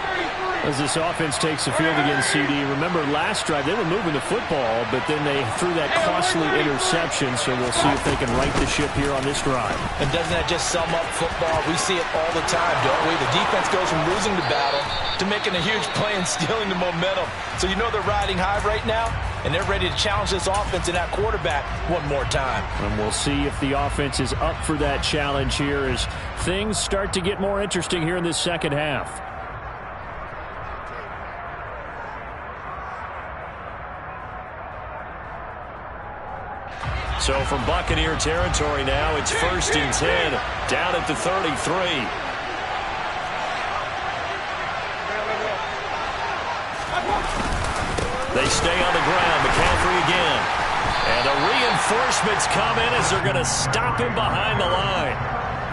As this offense takes the field against CD, remember last drive they were moving the football, but then they threw that costly interception, so we'll see if they can right the ship here on this drive. And doesn't that just sum up football? We see it all the time, don't we? The defense goes from losing the battle to making a huge play and stealing the momentum. So you know they're riding high right now, and they're ready to challenge this offense and that quarterback one more time. And we'll see if the offense is up for that challenge here as things start to get more interesting here in this second half. So from Buccaneer territory now, it's 1st and 10, down at the 33. They stay on the ground. McCaffrey again. And the reinforcements come in as they're going to stop him behind the line.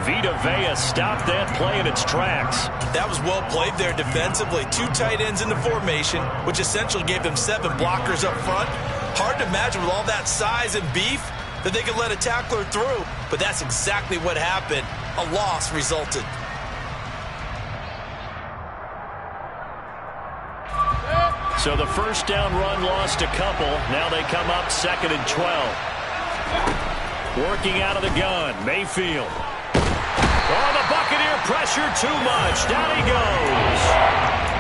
Vita Vea stopped that play in its tracks. That was well played there defensively. 2 tight ends in the formation, which essentially gave them 7 blockers up front. Hard to imagine with all that size and beef that they could let a tackler through, but that's exactly what happened. A loss resulted. So the first down run lost a couple. Now they come up 2nd and 12. Working out of the gun, Mayfield. Oh, the Buccaneer pressure too much. Down he goes.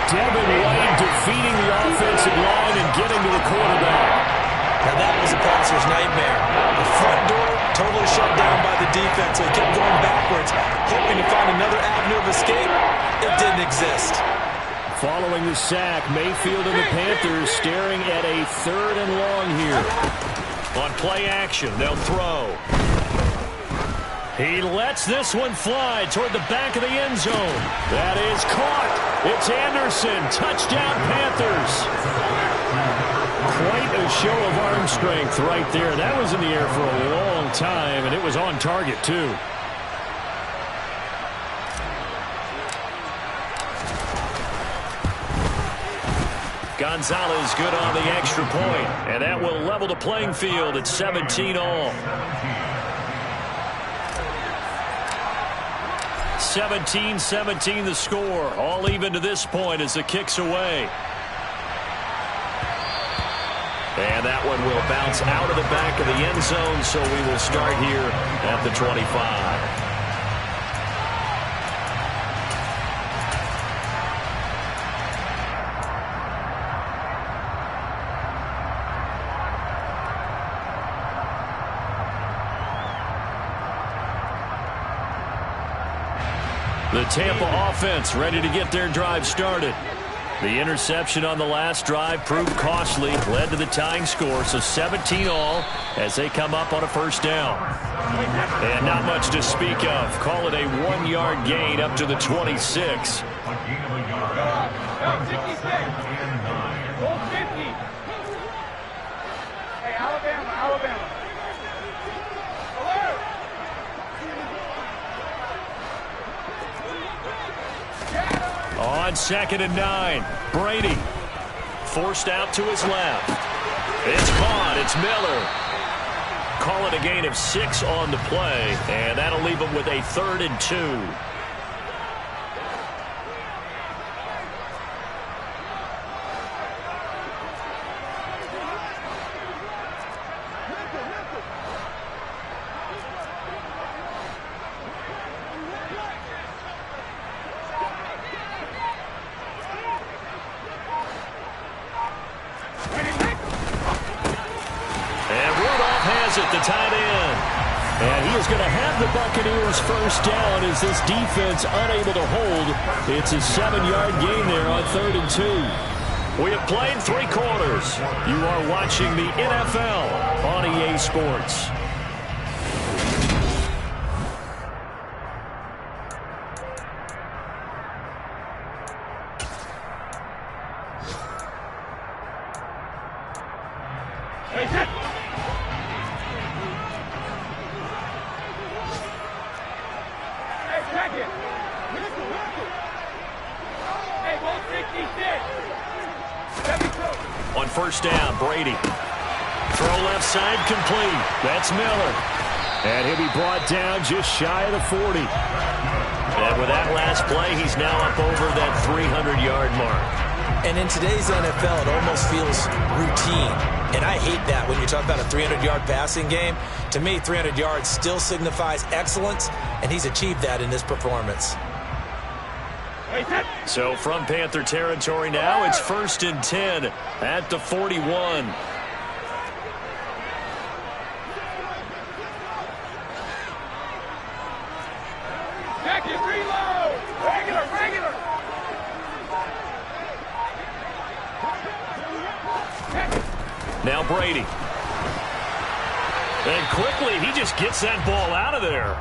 Devin White defeating the offensive line and getting to the quarterback. Now that was a passer's nightmare. The front door totally shut down by the defense. They kept going backwards, hoping to find another avenue of escape. It didn't exist. Following the sack, Mayfield and the Panthers staring at a 3rd and long here. On play action, they'll throw. He lets this one fly toward the back of the end zone. That is caught. It's Anderson. Touchdown, Panthers. Quite a show of arm strength right there. That was in the air for a long time, and it was on target, too. Gonzalez good on the extra point, and that will level the playing field at 17 all. 17-17 the score. All even to this point as the kick's away. And that one will bounce out of the back of the end zone, so we will start here at the 25. The Tampa offense ready to get their drive started. The interception on the last drive proved costly, led to the tying score, so 17 all as they come up on a first down. And not much to speak of. Call it a 1-yard gain up to the 26. On 2nd and 9, Brady forced out to his left. It's caught. It's Miller. Call it a gain of 6 on the play, and that'll leave him with a 3rd and 2. The tight end. And he is going to have the Buccaneers first down as this defense unable to hold. It's a 7-yard gain there on 3rd and 2. We have played 3 quarters. You are watching the NFL on EA Sports. On first down, Brady. Throw left side complete. That's Miller. And he'll be brought down just shy of the 40. And with that last play, he's now up over that 300-yard mark. And in today's NFL, it almost feels routine. And I hate that when you talk about a 300-yard passing game. To me, 300 yards still signifies excellence, and he's achieved that in this performance. So from Panther territory now, it's 1st and 10 at the 41. Second reload! Regular! Now Brady. And quickly, he just gets that ball out of there.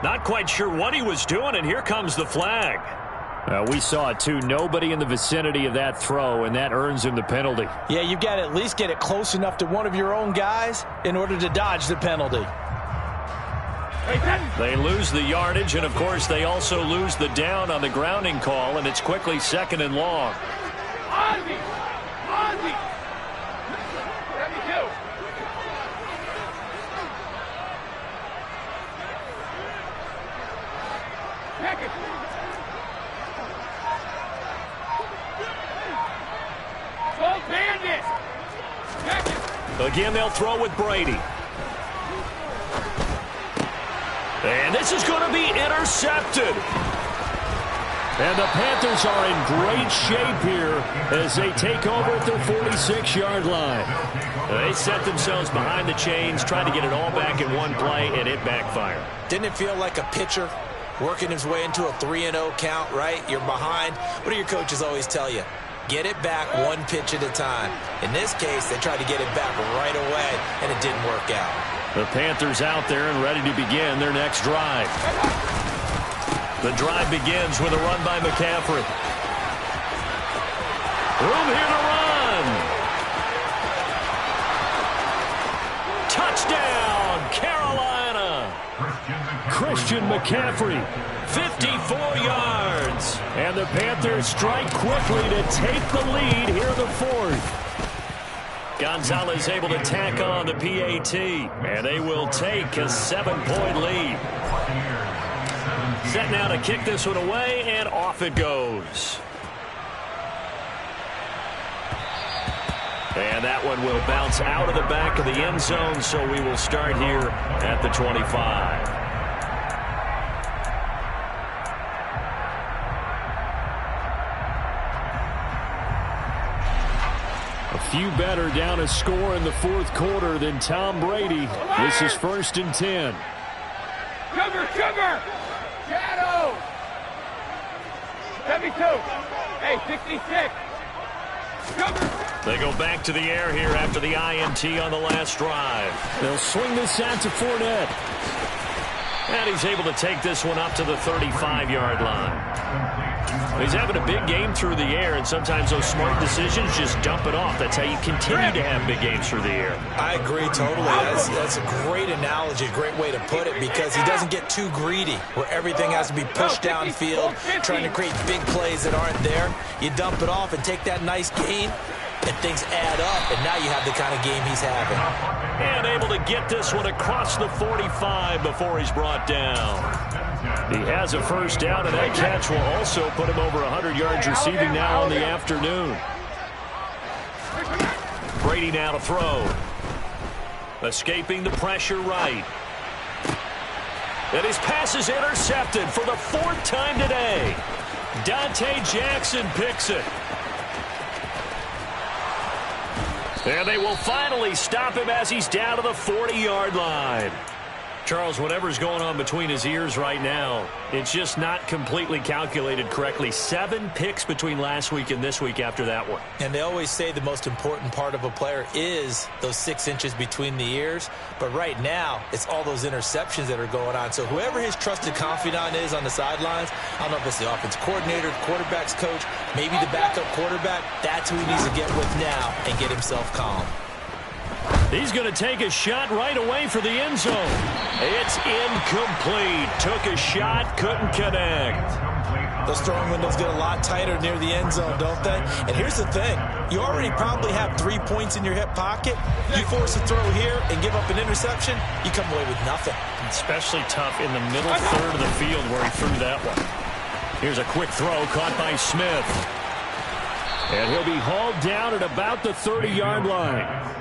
Not quite sure what he was doing, and here comes the flag. We saw it, too. Nobody in the vicinity of that throw, and that earns him the penalty. Yeah, you've got to at least get it close enough to one of your own guys in order to dodge the penalty. They lose the yardage, and, of course, they also lose the down on the grounding call, and it's quickly 2nd and long. Ozzie! 72! Second! Again, they'll throw with Brady. And this is going to be intercepted. And the Panthers are in great shape here as they take over at their 46-yard line. They set themselves behind the chains, trying to get it all back in one play, and it backfired. Didn't it feel like a pitcher working his way into a 3-0 count, right? You're behind. What do your coaches always tell you? Get it back one pitch at a time. In this case, they tried to get it back right away, and it didn't work out. The Panthers out there and ready to begin their next drive. The drive begins with a run by McCaffrey. Room here to run. Touchdown, Carolina. Christian McCaffrey, 54 yards. And the Panthers strike quickly to take the lead here in the 4th. Gonzalez able to tack on the PAT, and they will take a 7-point lead. Set now to kick this one away, and off it goes. And that one will bounce out of the back of the end zone, so we will start here at the 25. A few better down a score in the 4th quarter than Tom Brady. This is 1st and 10. Sugar! Shadow! 72. Hey, 66. They go back to the air here after the INT on the last drive. They'll swing this out to Fournette. And he's able to take this one up to the 35-yard line. He's having a big game through the air, and sometimes those smart decisions just dump it off. That's how you continue to have big games through the air. I agree totally. That's a great analogy, a great way to put it, because he doesn't get too greedy where everything has to be pushed downfield, trying to create big plays that aren't there. You dump it off and take that nice gain, and things add up, and now you have the kind of game he's having. And able to get this one across the 45 before he's brought down. He has a first down, and that catch will also put him over 100 yards receiving now on the afternoon. Brady now to throw. Escaping the pressure right. And his pass is intercepted for the 4th time today. Dante Jackson picks it. And they will finally stop him as he's down to the 40-yard line. Charles, whatever's going on between his ears right now, it's just not completely calculated correctly. 7 picks between last week and this week after that one. And they always say the most important part of a player is those 6 inches between the ears. But right now, it's all those interceptions that are going on. So whoever his trusted confidant is on the sidelines, I don't know if it's the offense coordinator, the quarterback's coach, maybe the backup quarterback, that's who he needs to get with now and get himself calm. He's going to take a shot right away for the end zone. It's incomplete. Took a shot, couldn't connect. Those throwing windows get a lot tighter near the end zone, don't they? And here's the thing. You already probably have 3 points in your hip pocket. You force a throw here and give up an interception, you come away with nothing. Especially tough in the middle third of the field where he threw that one. Here's a quick throw caught by Smith. And he'll be hauled down at about the 30-yard line.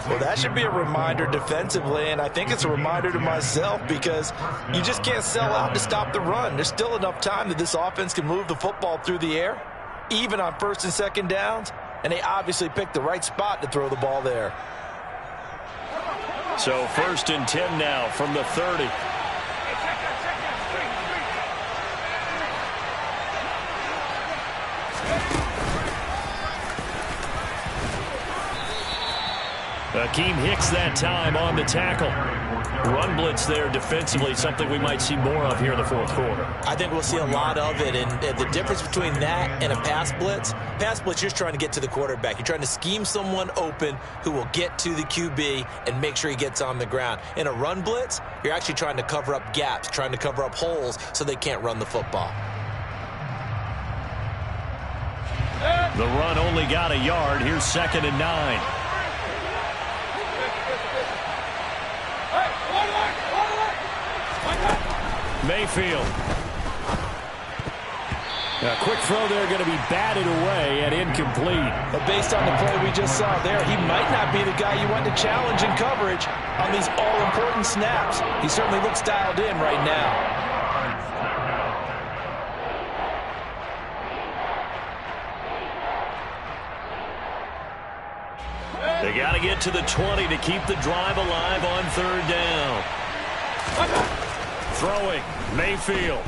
Well, that should be a reminder defensively, and I think it's a reminder to myself because you just can't sell out to stop the run. There's still enough time that this offense can move the football through the air, even on 1st and 2nd downs, and they obviously picked the right spot to throw the ball there. So 1st and 10 now from the 30. Akeem Hicks that time on the tackle. Run blitz there defensively, something we might see more of here in the 4th quarter. I think we'll see a lot of it, and the difference between that and a pass blitz, you're just trying to get to the quarterback. You're trying to scheme someone open who will get to the QB and make sure he gets on the ground. In a run blitz, you're actually trying to cover up gaps, trying to cover up holes so they can't run the football. The run only got a yard. Here's 2nd and 9. Mayfield. A quick throw there going to be batted away and incomplete. But based on the play we just saw there, he might not be the guy you want to challenge in coverage on these all-important snaps. He certainly looks dialed in right now. They got to get to the 20 to keep the drive alive on 3rd down. Throwing, Mayfield.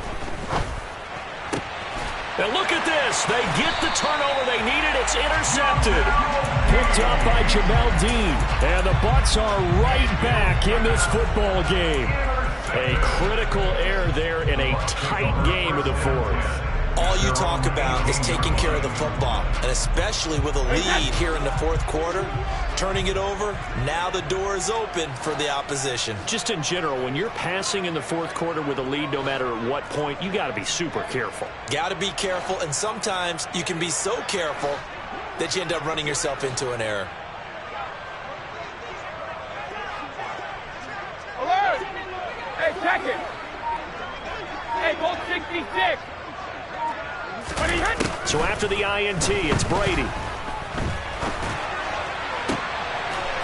Now look at this. They get the turnover they needed. It's intercepted. Picked up by Jamel Dean. And the Bucs are right back in this football game. A critical error there in a tight game of the 4th. All you talk about is taking care of the football, and especially with a lead here in the 4th quarter, turning it over, now the door is open for the opposition. Just in general, when you're passing in the 4th quarter with a lead, no matter at what point, you got to be super careful. Got to be careful, and sometimes you can be so careful that you end up running yourself into an error. Alert! Hey, check it! Hey, ball 66! So after the INT, it's Brady.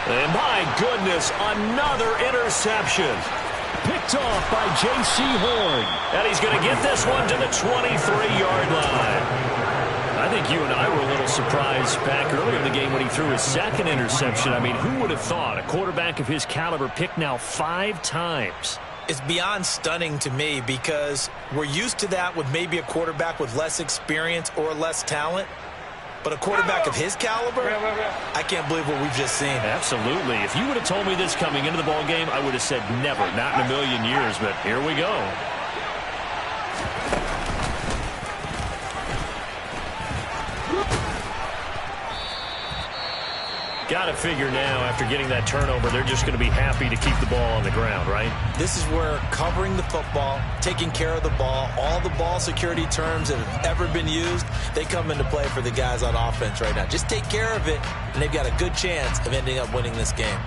And my goodness, another interception. Picked off by J.C. Horn. And he's going to get this one to the 23-yard line. I think you and I were a little surprised back earlier in the game when he threw his 2nd interception. I mean, who would have thought a quarterback of his caliber picked now 5 times? It's beyond stunning to me because we're used to that with maybe a quarterback with less experience or less talent. But a quarterback of his caliber, I can't believe what we've just seen. Absolutely. If you would have told me this coming into the ball game, I would have said never, not in a million years. But here we go. Got to figure now, after getting that turnover, they're just going to be happy to keep the ball on the ground, right? This is where covering the football, taking care of the ball, all the ball security terms that have ever been used, they come into play for the guys on offense right now. Just take care of it, and they've got a good chance of ending up winning this game.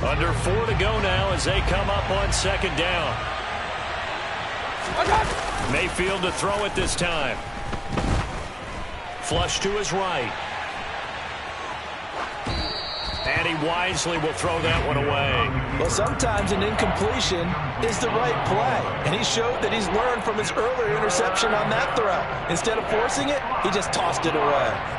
Under 4 to go now as they come up on second down. Mayfield to throw it this time. Flush to his right. And he wisely will throw that one away. Well, sometimes an incompletion is the right play. And he showed that he's learned from his earlier interception on that throw. Instead of forcing it, he just tossed it away.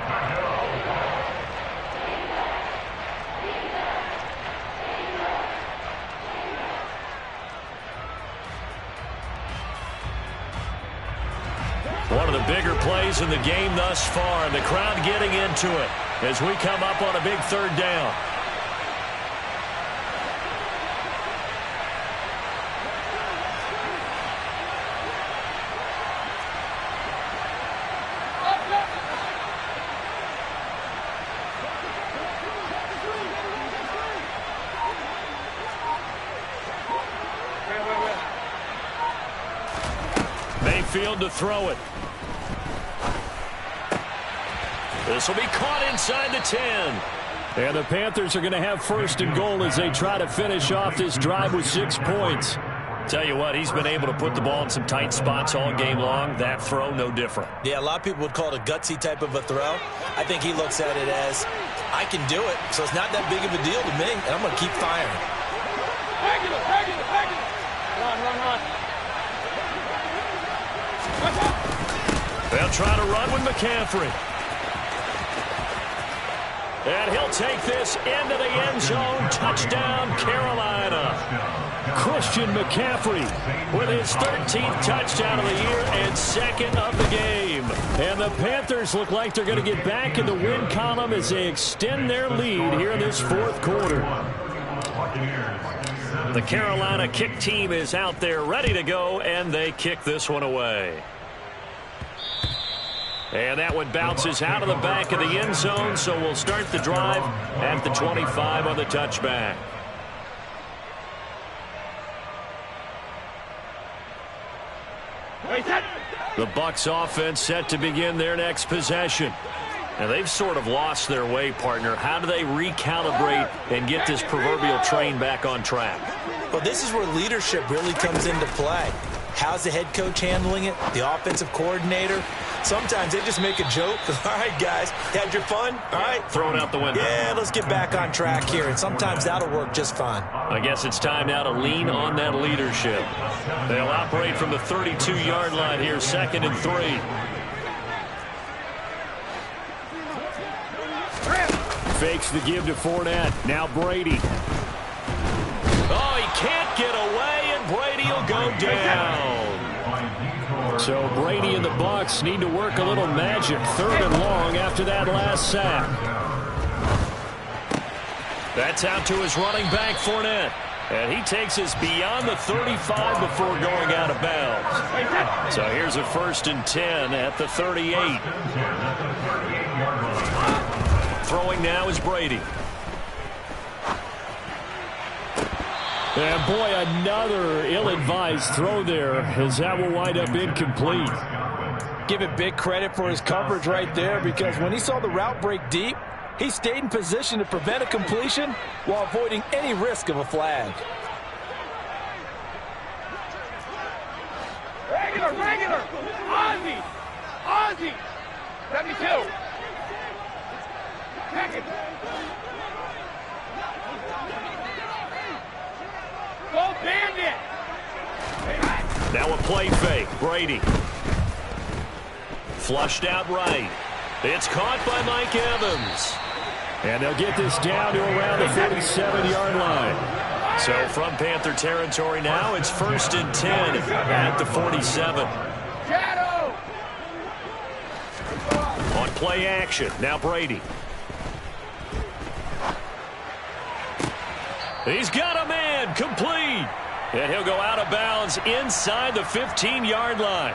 One of the bigger plays in the game thus far, and the crowd getting into it as we come up on a big third down. Mayfield to throw it. This will be caught inside the 10. And the Panthers are going to have first and goal as they try to finish off this drive with 6 points. Tell you what, he's been able to put the ball in some tight spots all game long. That throw, no different. Yeah, a lot of people would call it a gutsy type of a throw. I think he looks at it as, I can do it, so it's not that big of a deal to me, and I'm going to keep firing. Regular. Run. They'll try to run with McCaffrey. And he'll take this into the end zone. Touchdown, Carolina. Christian McCaffrey With his 13th touchdown of the year and second of the game. And the Panthers look like they're going to get back in the win column as they extend their lead here in this fourth quarter. The Carolina kick team is out there ready to go, and they kick this one away. And that one bounces out of the back of the end zone, so we'll start the drive at the 25 on the touchback. The Bucs offense set to begin their next possession. And they've sort of lost their way, partner. How do they recalibrate and get this proverbial train back on track? Well, this is where leadership really comes into play. How's the head coach handling it? The offensive coordinator? Sometimes they just make a joke. All right, guys, had your fun? All right. Throw it out the window. Yeah, let's get back on track here. And sometimes that'll work just fine. I guess it's time now to lean on that leadership. They'll operate from the 32-yard line here, 2nd and 3. Fakes the give to Fournette. Now Brady. Oh, he can't get away, and Brady will go down. So Brady and the Bucs need to work a little magic. 3rd and long after that last sack. That's out to his running back, Fournette. And he takes us beyond the 35 before going out of bounds. So here's a 1st and 10 at the 38. Throwing now is Brady. And boy, another ill-advised throw there, as that will wind up incomplete. Give it big credit for his coverage right there, because when he saw the route break deep, he stayed in position to prevent a completion while avoiding any risk of a flag. Regular. Ozzy. 72. Check it. Go Bandit. Now a play fake. Brady. Flushed out right. It's caught by Mike Evans. And they'll get this down to around the 47-yard line. So from Panther territory now, it's 1st and 10 at the 47. Shadow! On play action, now Brady. He's got a man, complete. And he'll go out of bounds inside the 15-yard line.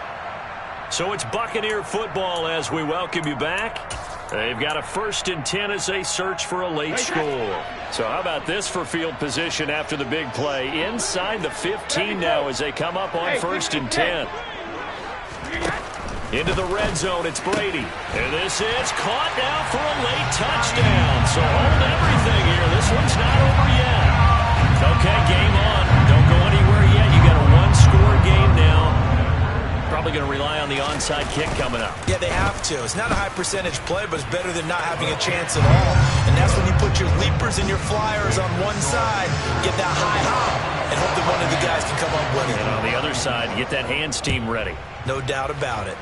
So it's Buccaneer football as we welcome you back. They've got a 1st and 10 as they search for a late score. So how about this for field position after the big play? Inside the 15 now as they come up on 1st and 10. Into the red zone, it's Brady. And this is caught now for a late touchdown. So hold everything here. This one's not over yet. Okay, game on. Don't go anywhere yet. You got a one-score game now. Probably going to rely on the onside kick coming up. Yeah, they have to. It's not a high-percentage play, but it's better than not having a chance at all. And that's when you put your leapers and your flyers on one side, get that high hop, and hope that one of the guys can come up with it. And on the other side, get that hands team ready. No doubt about it.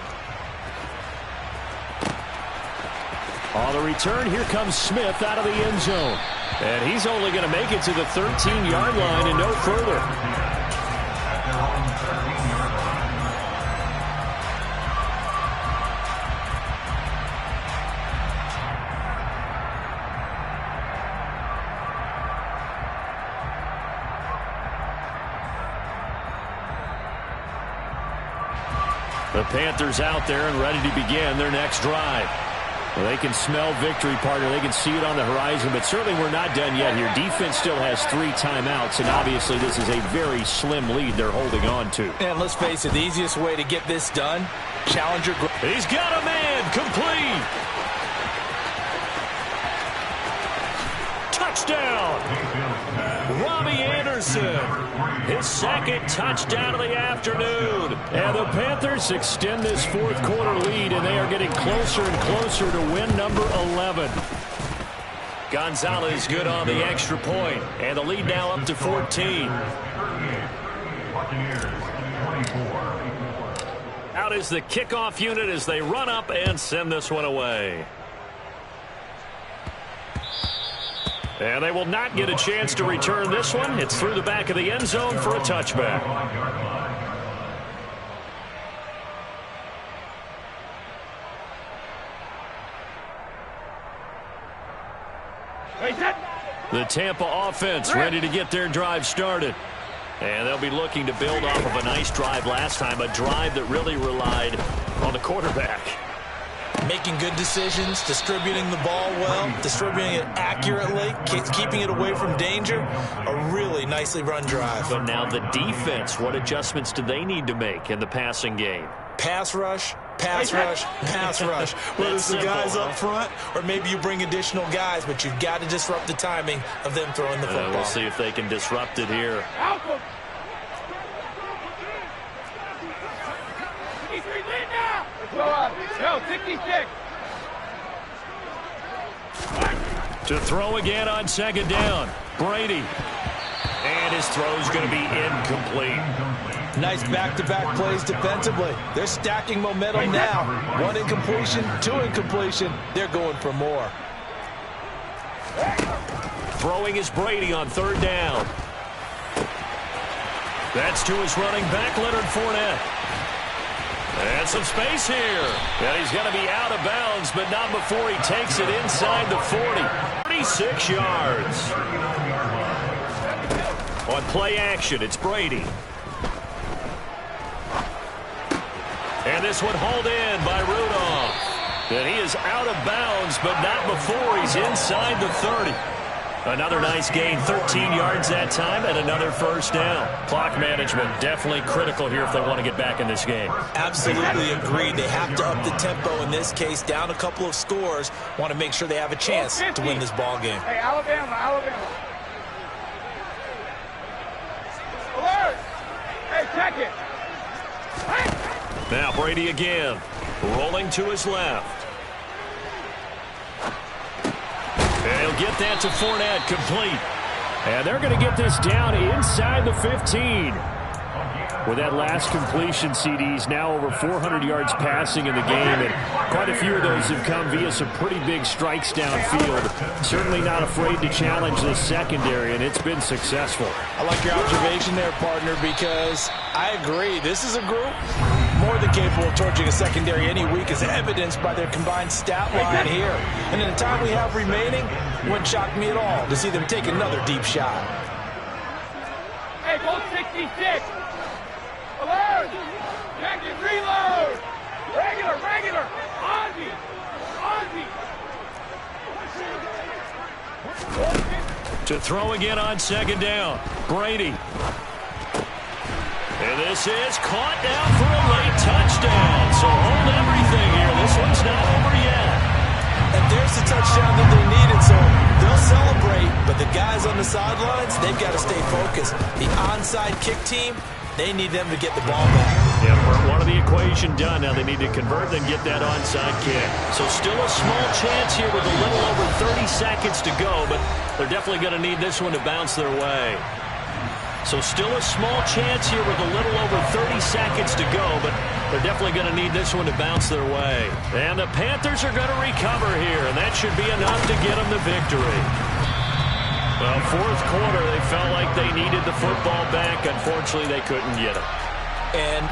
On the return, here comes Smith out of the end zone. And he's only going to make it to the 13-yard line and no further. The Panthers out there and ready to begin their next drive. Well, they can smell victory, partner. They can see it on the horizon, but certainly we're not done yet here. Defense still has 3 timeouts, and obviously this is a very slim lead they're holding on to. And let's face it, the easiest way to get this done, challenger. He's got a man, complete. Touchdown. Robbie Anderson. His 2nd touchdown of the afternoon. And the Panthers extend this 4th quarter lead, and they are getting closer and closer to win number 11. Gonzalez good on the extra point, and the lead now up to 14. Out is the kickoff unit as they run up and send this one away. And they will not get a chance to return this one. It's through the back of the end zone for a touchback. The Tampa offense ready to get their drive started. And they'll be looking to build off of a nice drive last time, a drive that really relied on the quarterback. Making good decisions, distributing the ball well, distributing it accurately, keeping it away from danger. A really nicely run drive. But now the defense, what adjustments do they need to make in the passing game? Pass rush, pass rush, pass rush. Whether it's the guys up front or maybe you bring additional guys, but you've got to disrupt the timing of them throwing the football. We'll see if they can disrupt it here. No, 66. To throw again on 2nd down. Brady. And his throw's going to be incomplete. Nice back-to-back plays defensively. They're stacking momentum now. 1 incompletion, 2 incompletion. They're going for more. Throwing is Brady on 3rd down. That's to his running back, Leonard Fournette. And some space here. And he's going to be out of bounds, but not before he takes it inside the 40. 36 yards. On play action, it's Brady. And this one hauled in by Rudolph. And he is out of bounds, but not before he's inside the 30. Another nice gain, 13 yards that time, and another 1st down. Clock management definitely critical here if they want to get back in this game. Absolutely agreed. They have to up the tempo in this case, down a couple of scores. Want to make sure they have a chance to win this ball game. Hey, Alabama. Alert! Hey, check it. Hey. Now Brady again, rolling to his left. And he'll get that to Fournette, complete. And they're going to get this down inside the 15. With that last completion, CD's now over 400 yards passing in the game, and quite a few of those have come via some pretty big strikes downfield. Certainly not afraid to challenge this secondary, and it's been successful. I like your observation there, partner, because I agree. This is a group more than capable of torching a secondary any week, as evidenced by their combined stat line here. And in the time we have remaining, it wouldn't shock me at all to see them take another deep shot. Hey, go 66. Alert! Jacket, reload! Regular! Ozzy! To throw again on second down. Brady. And this is caught down for a late touchdown. So hold everything here. This one's not over yet. And there's the touchdown that they needed, so they'll celebrate. But the guys on the sidelines, they've got to stay focused. The onside kick team, they need them to get the ball back. Yeah, one of the equation done. Now they need to convert and get that onside kick. So still a small chance here with a little over 30 seconds to go, but they're definitely going to need this one to bounce their way. So still a small chance here with a little over 30 seconds to go, but they're definitely going to need this one to bounce their way. And the Panthers are going to recover here, and that should be enough to get them the victory. Well, fourth quarter, they felt like they needed the football back. Unfortunately, they couldn't get it. And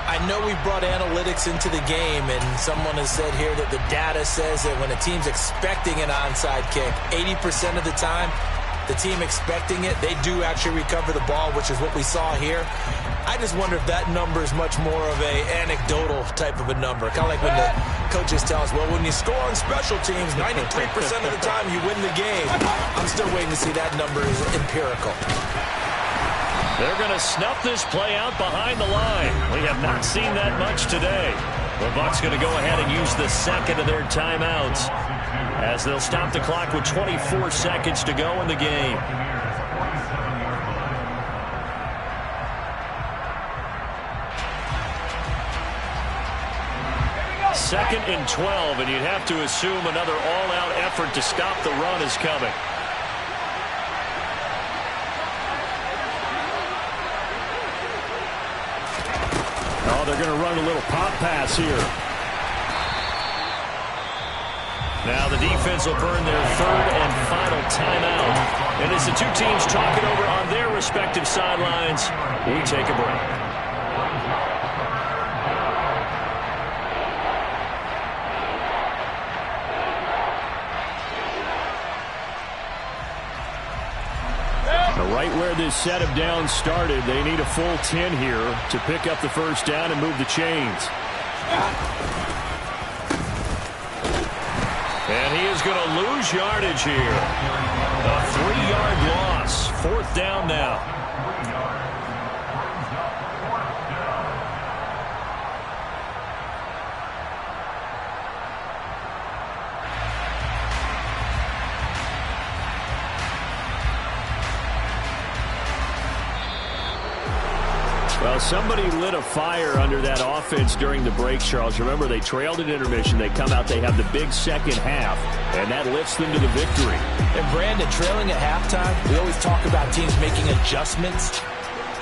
I know we brought analytics into the game, and someone has said here that the data says that when a team's expecting an onside kick, 80% of the time, the team expecting it, they do actually recover the ball, which is what we saw here. I just wonder if that number is much more of a anecdotal type of a number. Kind of like when the coaches tell us, well, when you score on special teams, 93% of the time you win the game. I'm still waiting to see that number is empirical. They're going to snuff this play out behind the line. We have not seen that much today. The Bucs going to go ahead and use the second of their timeouts as they'll stop the clock with 24 seconds to go in the game. Second and 12, and you'd have to assume another all-out effort to stop the run is coming. Oh, they're going to run a little pop pass here. Now the defense will burn their third and final timeout. And as the two teams talk it over on their respective sidelines, we take a break. Right where this set of downs started, they need a full 10 here to pick up the first down and move the chains. And he is going to lose yardage here. A 3-yard loss. Fourth down now. Well, somebody lit a fire under that offense during the break, Charles. Remember, they trailed at intermission. They come out, they have the big second half, and that lifts them to the victory. And Brandon, trailing at halftime, we always talk about teams making adjustments.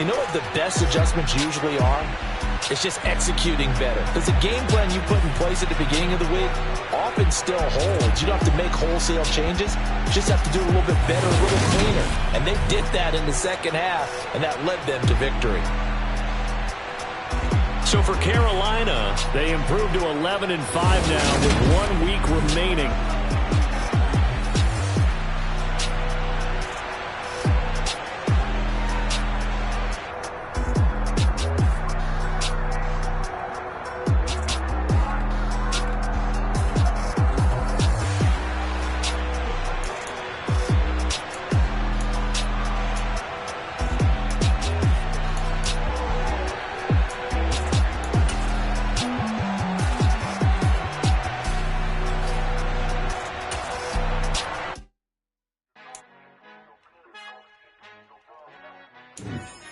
You know what the best adjustments usually are? It's just executing better. Because the game plan you put in place at the beginning of the week often still holds. You don't have to make wholesale changes. You just have to do a little bit better, a little cleaner. And they did that in the second half, and that led them to victory. So for Carolina, they improved to 11-5 now with 1 week remaining.